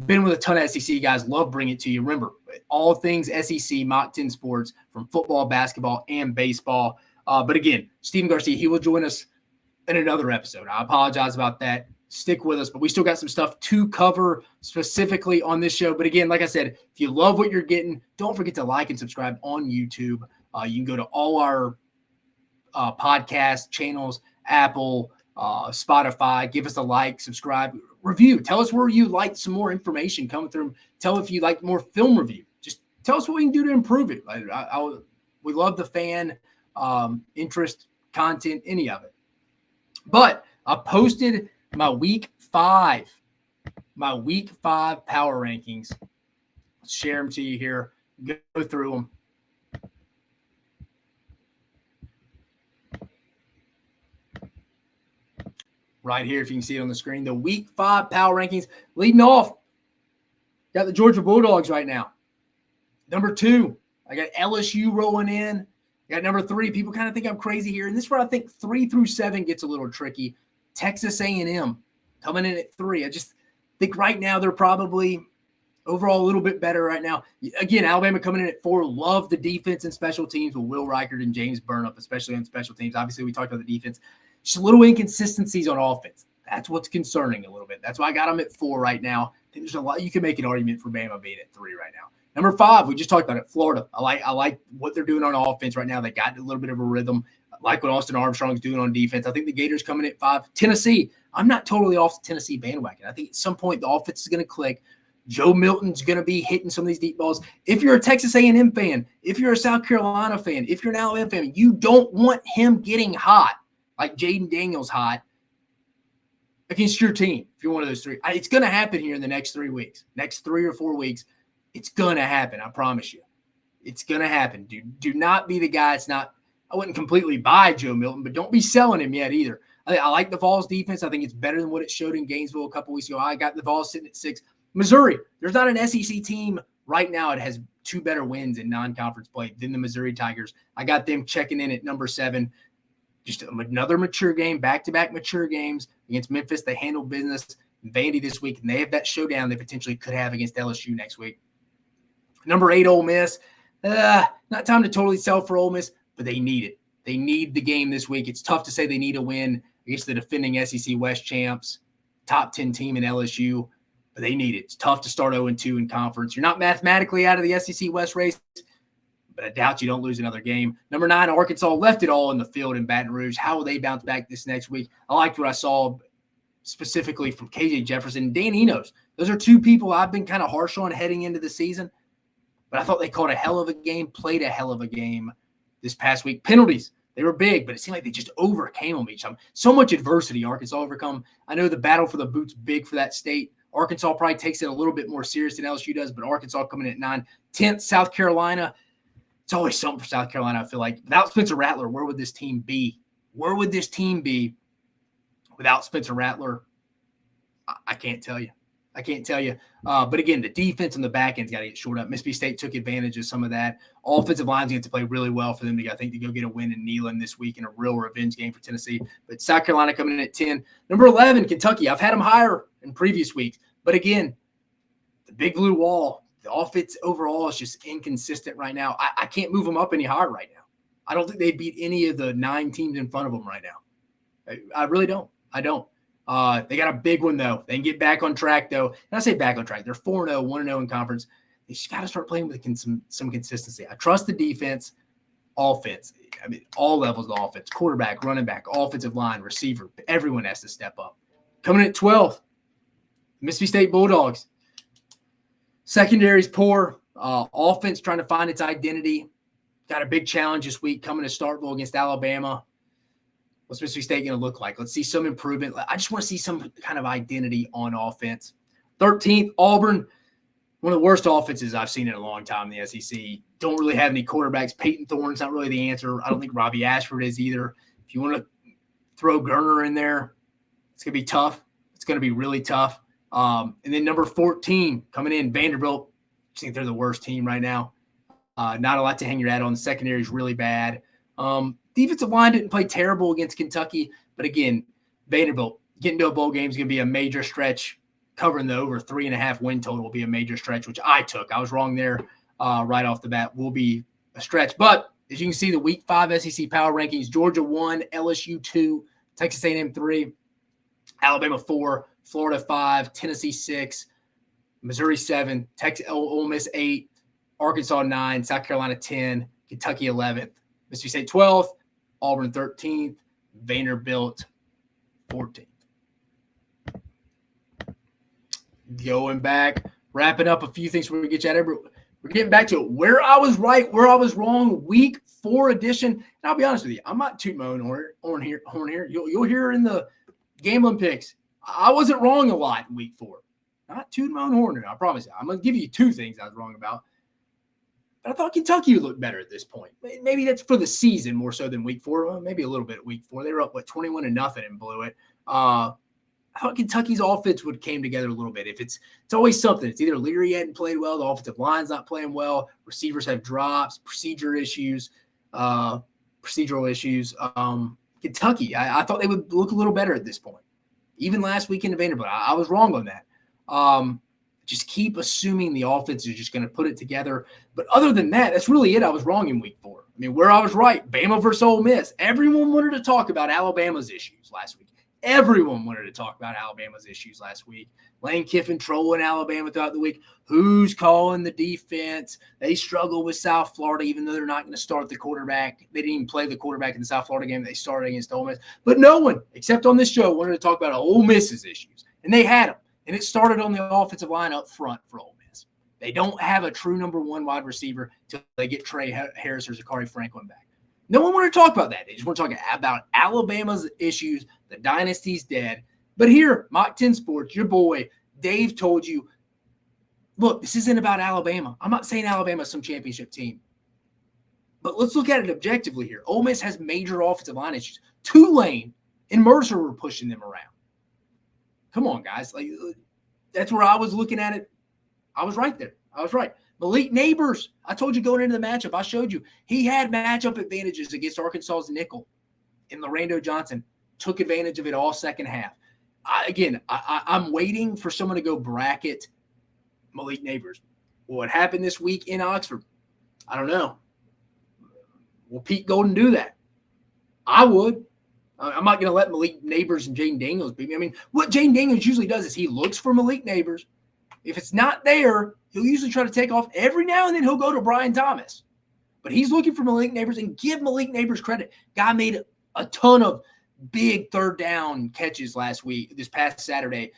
Been with a ton of SEC guys. Love bringing it to you. Remember, all things SEC, Mock 10 Sports, from football, basketball, and baseball. But again, Steven Garcia, he will join us in another episode. I apologize about that. Stick with us, but we still got some stuff to cover specifically on this show. But again, like I said, if you love what you're getting, don't forget to like and subscribe on YouTube. You can go to all our podcast channels, Apple, Spotify. Give us a like, subscribe, review. Tell us where you'd like some more information coming through. Tell if you'd like more film review. Just tell us what we can do to improve it. We love the fan interest, content, any of it. But I posted my week 5 power rankings. Let's share them to you here. Go through them. Right here, if you can see it on the screen, the week 5 power rankings. Leading off, got the Georgia Bulldogs right now. Number 2, I got LSU rolling in. I got number 3. People kind of think I'm crazy here, and this is where I think 3 through 7 gets a little tricky. Texas A&M coming in at 3. I just think right now they're probably overall a little bit better right now. Again, Alabama coming in at 4. Love the defense and special teams with Will Reichard and James Burnup, especially on special teams. Obviously, we talked about the defense. Just a little inconsistencies on offense. That's what's concerning a little bit. That's why I got them at 4 right now. I think there's a lot. You can make an argument for Bama being at 3 right now. Number 5, we just talked about it, Florida. I like what they're doing on offense right now. They got a little bit of a rhythm. I like what Austin Armstrong's doing on defense. I think the Gators coming at 5. Tennessee, I'm not totally off the Tennessee bandwagon. I think at some point the offense is going to click. Joe Milton's going to be hitting some of these deep balls. If you're a Texas A&M fan, if you're a South Carolina fan, if you're an Alabama fan, you don't want him getting hot like Jaden Daniels hot against your team. If you're one of those 3, it's going to happen here in the next 3 weeks, next 3 or 4 weeks. It's going to happen. I promise you. It's going to happen. Do not be the guy. It's not I wouldn't completely buy Joe Milton, but don't be selling him yet either. I like the Vols defense. I think it's better than what it showed in Gainesville a couple weeks ago. I got the Vols sitting at 6. Missouri, there's not an SEC team right now that has 2 better wins in non-conference play than the Missouri Tigers. I got them checking in at number 7. Just another mature game, back-to-back mature games against Memphis. They handled business in Vandy this week, and they have that showdown they potentially could have against LSU next week. Number 8, Ole Miss. Not time to totally sell for Ole Miss, but they need it. They need the game this week. It's tough to say they need a win against the defending SEC West champs, top 10 team in LSU, but they need it. It's tough to start 0-2 in conference. You're not mathematically out of the SEC West race, but I doubt you don't lose another game. Number 9, Arkansas left it all in the field in Baton Rouge. How will they bounce back this next week? I liked what I saw specifically from KJ Jefferson and Dan Enos. Those are 2 people I've been kind of harsh on heading into the season, but I thought they called a hell of a game, played a hell of a game this past week. Penalties, they were big, but it seemed like they just overcame them each time. So much adversity Arkansas overcome. I know the battle for the boot's big for that state. Arkansas probably takes it a little bit more serious than LSU does, but Arkansas coming in at 9. 10th, South Carolina. It's always something for South Carolina, I feel like. Without Spencer Rattler, where would this team be? Where would this team be without Spencer Rattler? I can't tell you. I can't tell you. But again, the defense on the back end's got to get shored up. Mississippi State took advantage of some of that. Offensive line's going to play really well for them, I think, to go get a win in Neyland this week in a real revenge game for Tennessee. But South Carolina coming in at 10. Number 11, Kentucky. I've had them higher in previous weeks. But again, the Big Blue Wall, the offense overall is just inconsistent right now. I can't move them up any higher right now. I don't think they beat any of the 9 teams in front of them right now. I really don't. I don't. They got a big one, though. They can get back on track, though. And I say back on track. They're 4-0, 1-0 in conference. They just got to start playing with some consistency. I trust the defense, offense. I mean, all levels of offense, quarterback, running back, offensive line, receiver. Everyone has to step up. Coming in at 12th, Mississippi State Bulldogs. Secondary's poor. Offense trying to find its identity. Got a big challenge this week coming to Starkville against Alabama. What's Mississippi State going to look like? Let's see some improvement. I just want to see some kind of identity on offense. 13th, Auburn, one of the worst offenses I've seen in a long time in the SEC. Don't really have any quarterbacks. Peyton Thorne's not really the answer. I don't think Robbie Ashford is either. If you want to throw Garner in there, it's going to be tough. It's going to be really tough. And then number 14 coming in, Vanderbilt. I think they're the worst team right now. Not a lot to hang your hat on. The secondary is really bad. Defensive line didn't play terrible against Kentucky, but again, Vanderbilt getting to a bowl game is going to be a major stretch. Covering the over 3.5 win total will be a major stretch, which I took. I was wrong there right off the bat. Will be a stretch. But as you can see, the Week 5 SEC Power Rankings, Georgia 1, LSU 2, Texas A&M 3, Alabama 4, Florida 5, Tennessee 6, Missouri 7, Ole Miss 8, Arkansas 9, South Carolina 10, Kentucky 11th, Mississippi State 12th, Auburn 13th, Vanderbilt 14th. Going back, wrapping up a few things before we get you out of here. We're getting back to it. Where I was right, where I was wrong, Week 4 edition. And I'll be honest with you, I'm not tooting my own horn here. You'll hear in the gambling picks. I wasn't wrong a lot in Week 4. Not tooting my own horn here, I promise you. I'm going to give you 2 things I was wrong about. But I thought Kentucky would look better at this point. Maybe that's for the season more so than Week 4. Well, maybe a little bit at Week 4. They were up, 21-0 and blew it. I thought Kentucky's offense came together a little bit. It's always something. It's either Leary hadn't played well, the offensive line's not playing well, receivers have drops, procedural issues. Kentucky, I thought they would look a little better at this point. Even last week in Vanderbilt, I was wrong on that. Just keep assuming the offense is just going to put it together. But other than that, that's really it. I was wrong in Week 4. I mean, where I was right, Bama versus Ole Miss. Everyone wanted to talk about Alabama's issues last week. Everyone wanted to talk about Alabama's issues last week. Lane Kiffin trolling Alabama throughout the week. Who's calling the defense? They struggle with South Florida, even though they're not going to start the quarterback. They didn't even play the quarterback in the South Florida game. They started against Ole Miss. But no one, except on this show, wanted to talk about Ole Miss's issues. And they had them. And it started on the offensive line up front for Ole Miss. They don't have a true number 1 wide receiver until they get Trey Harris or Zachary Franklin back. No one wanted to talk about that. They just want to talk about Alabama's issues. The dynasty's dead. But here, Mock 10 Sports, your boy, Dave told you, look, this isn't about Alabama. I'm not saying Alabama's some championship team. But let's look at it objectively here. Ole Miss has major offensive line issues. Tulane and Mercer were pushing them around. Come on, guys. Like, that's where I was looking at it. I was right there. I was right. Malik Neighbors, I told you going into the matchup, I showed you. He had matchup advantages against Arkansas's nickel. And Lorando Johnson took advantage of it all second half. I'm waiting for someone to go bracket Malik Neighbors. What happened this week in Oxford? I don't know. Will Pete Golden do that? I would. I'm not going to let Malik Neighbors and Jaden Daniels beat me. I mean, what Jaden Daniels usually does is he looks for Malik Neighbors. If it's not there, he'll usually try to take off. Every now and then he'll go to Brian Thomas. But he's looking for Malik Neighbors, and give Malik Neighbors credit. Guy made a ton of big third down catches this past Saturday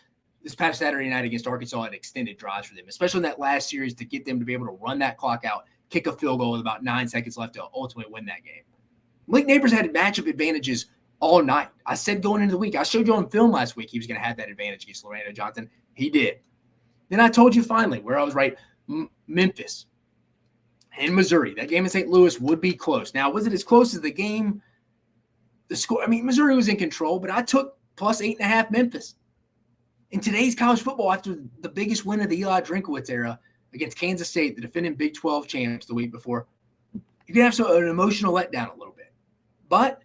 night against Arkansas at extended drives for them, especially in that last series to get them to be able to run that clock out, kick a field goal with about 9 seconds left to ultimately win that game. Malik Neighbors had matchup advantages all night. I said going into the week, I showed you on film last week he was going to have that advantage against Lorando Johnson. He did. Then I told you finally where I was right. Memphis and Missouri. That game in St. Louis would be close. Now, was it as close as the game? The score, I mean, Missouri was in control, but I took plus 8.5 Memphis. In today's college football, after the biggest win of the Eli Drinkwitz era against Kansas State, the defending Big 12 champs the week before, you can have an emotional letdown a little bit. But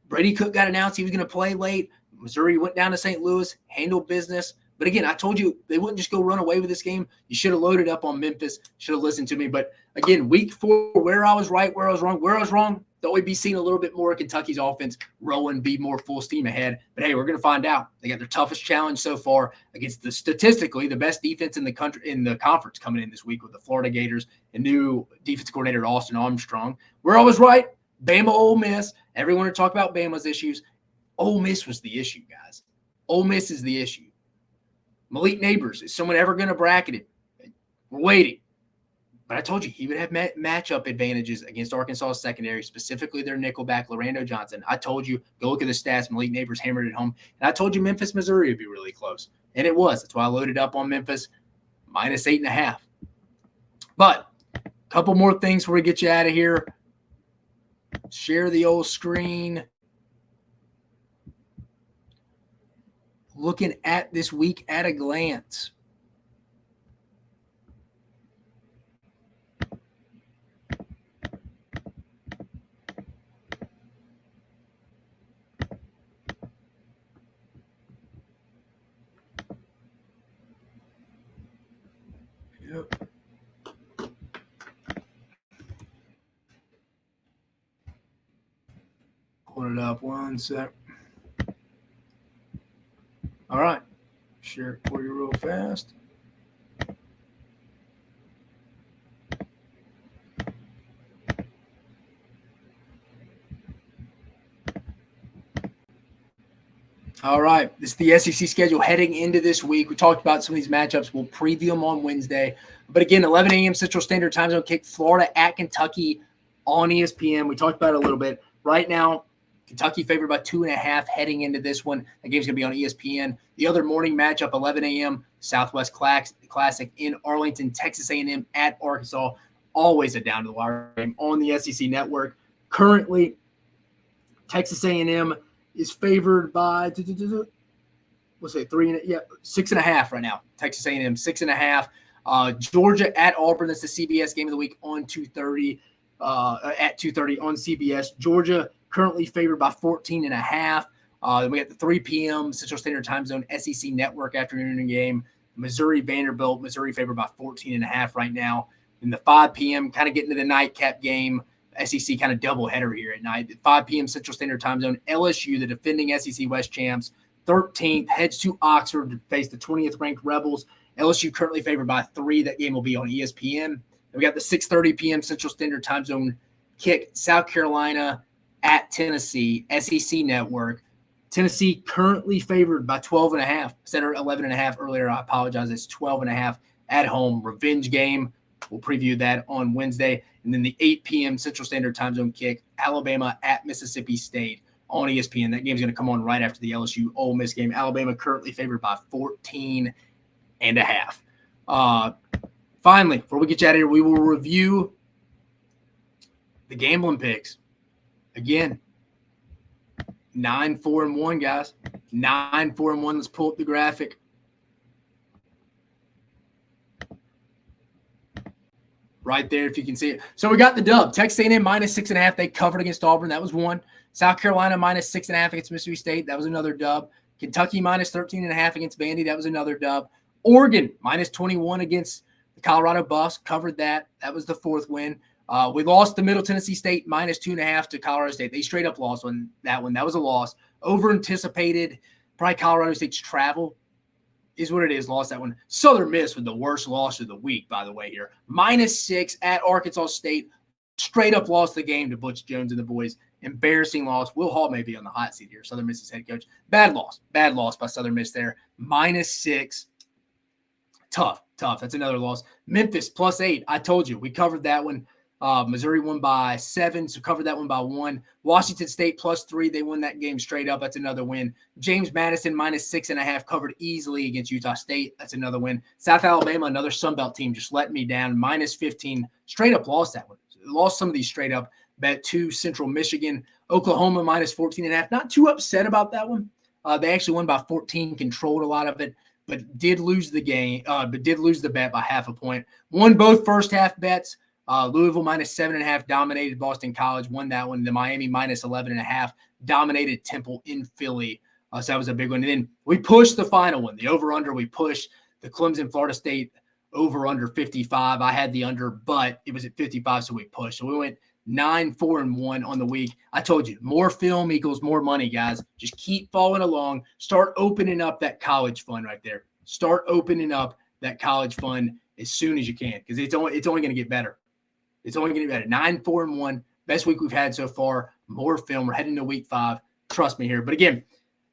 Brady Cook got announced he was going to play late. Missouri went down to St. Louis, handled business. But again, I told you they wouldn't just go run away with this game. You should have loaded up on Memphis, should have listened to me. But again, week 4, where I was right, where I was wrong, thought we'd be seeing a little bit more of Kentucky's offense rolling, be more full steam ahead. But hey, we're going to find out. They got their toughest challenge so far against statistically the best defense in the country, in the conference coming in this week with the Florida Gators and new defensive coordinator Austin Armstrong. Where I was right, Bama, Ole Miss. Everyone to talk about Bama's issues. Ole Miss was the issue, guys. Ole Miss is the issue. Malik Neighbors, is someone ever going to bracket it? We're waiting. But I told you he would have matchup advantages against Arkansas secondary, specifically their nickelback, Lorando Johnson. I told you, go look at the stats. Malik Neighbors hammered it home. And I told you Memphis, Missouri would be really close. And it was. That's why I loaded up on Memphis, minus 8.5. But a couple more things before we get you out of here. Share the old screen. Looking at this week at a glance. Yep. Pull it up one sec. All right. Share it for you real fast. All right. This is the SEC schedule heading into this week. We talked about some of these matchups. We'll preview them on Wednesday. But again, 11 a.m. Central Standard Time Zone kick, Florida at Kentucky on ESPN. We talked about it a little bit. Right now, Kentucky favored by 2.5 heading into this one. The game's going to be on ESPN. The other morning matchup, 11 a.m., Southwest Classic in Arlington, Texas A&M at Arkansas. Always a down-to-the-wire game on the SEC Network. Currently, Texas A&M is favored by, 6.5 right now. Texas A&M, 6.5. Georgia at Auburn. That's the CBS game of the week on 2:30. At 2:30 on CBS. Georgia currently favored by 14.5. Then we got the 3 p.m. Central Standard Time Zone SEC Network afternoon game. Missouri Vanderbilt. Missouri favored by 14.5 right now. In the 5 p.m. kind of getting to the nightcap game. SEC kind of doubleheader here at night. At 5 p.m. Central Standard Time Zone. LSU, the defending SEC West champs, 13th, heads to Oxford to face the 20th ranked Rebels. LSU currently favored by 3. That game will be on ESPN. And we got the 6:30 p.m. Central Standard Time Zone kick. South Carolina at Tennessee, SEC Network. Tennessee currently favored by 12.5. I said 11.5 earlier. I apologize. It's 12.5 at home. Revenge game. We'll preview that on Wednesday. And then the 8 p.m. Central Standard Time Zone kick, Alabama at Mississippi State on ESPN. That game's going to come on right after the LSU Ole Miss game. Alabama currently favored by 14.5. Finally, before we get you out of here, we will review The gambling picks. Again, 9-4-1, guys. 9-4-1. Let's pull up the graphic. Right there, if you can see it. So we got the dub. Texas A&M -6.5. They covered against Auburn. That was one. South Carolina -6.5 against Mississippi State. That was another dub. Kentucky -13.5 against Vandy. That was another dub. Oregon -21 against the Colorado Buffs. Covered that. That was the fourth win. We lost to Middle Tennessee State -2.5 to Colorado State. They straight up lost on that one. That was a loss. Over anticipated. Probably Colorado State's travel is what it is. Lost that one. Southern Miss with the worst loss of the week, by the way, here. -6 at Arkansas State. Straight up lost the game to Butch Jones and the boys. Embarrassing loss. Will Hall may be on the hot seat here. Southern Miss's head coach. Bad loss. Bad loss by Southern Miss there. -6. Tough. That's another loss. Memphis +8. I told you. We covered that one. Missouri won by 7, so covered that one by 1. Washington State +3. They won that game straight up. That's another win. James Madison -6.5. Covered easily against Utah State. That's another win. South Alabama, another Sunbelt team, just let me down. -15. Straight up lost that one. Lost some of these straight up. Bet 2, Central Michigan. Oklahoma -14.5. Not too upset about that one. They actually won by 14, controlled a lot of it, but did lose the game, but did lose the bet by half a point. Won both first half bets. Louisville -7.5 dominated Boston College, won that one. The Miami -11.5 dominated Temple in Philly. So that was a big one. And then we pushed the final one, the over-under. We pushed the Clemson Florida State over-under 55. I had the under, but it was at 55, so we pushed. So we went 9-4-1 on the week. I told you, more film equals more money, guys. Just keep following along. Start opening up that college fund right there. Start opening up that college fund as soon as you can, because it's only going to get better. It's only going to get better. 9-4-1, best week we've had so far. More film. We're heading to week 5. Trust me here. But again,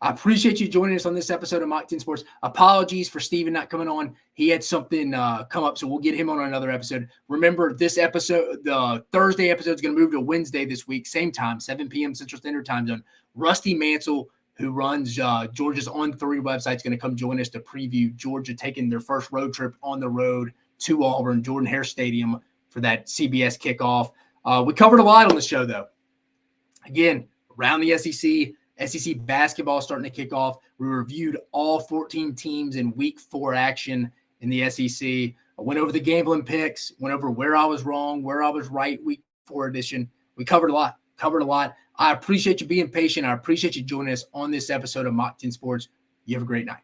I appreciate you joining us on this episode of Mock 10 Sports. Apologies for Steven not coming on. He had something come up, so we'll get him on another episode. Remember, this episode, the Thursday episode, is going to move to Wednesday this week, same time, 7 p.m. Central Standard Time Zone. Rusty Mansell, who runs Georgia's On 3 website, is going to come join us to preview Georgia taking their first road trip on the road to Auburn, Jordan-Hare Stadium, for that CBS kickoff. We covered a lot on the show, though. Again, around the SEC basketball starting to kick off. We reviewed all 14 teams in week 4 action in the SEC. I went over the gambling picks, went over where I was wrong, where I was right, week 4 edition. We covered a lot. I appreciate you being patient. I appreciate you joining us on this episode of Mock 10 Sports. You have a great night.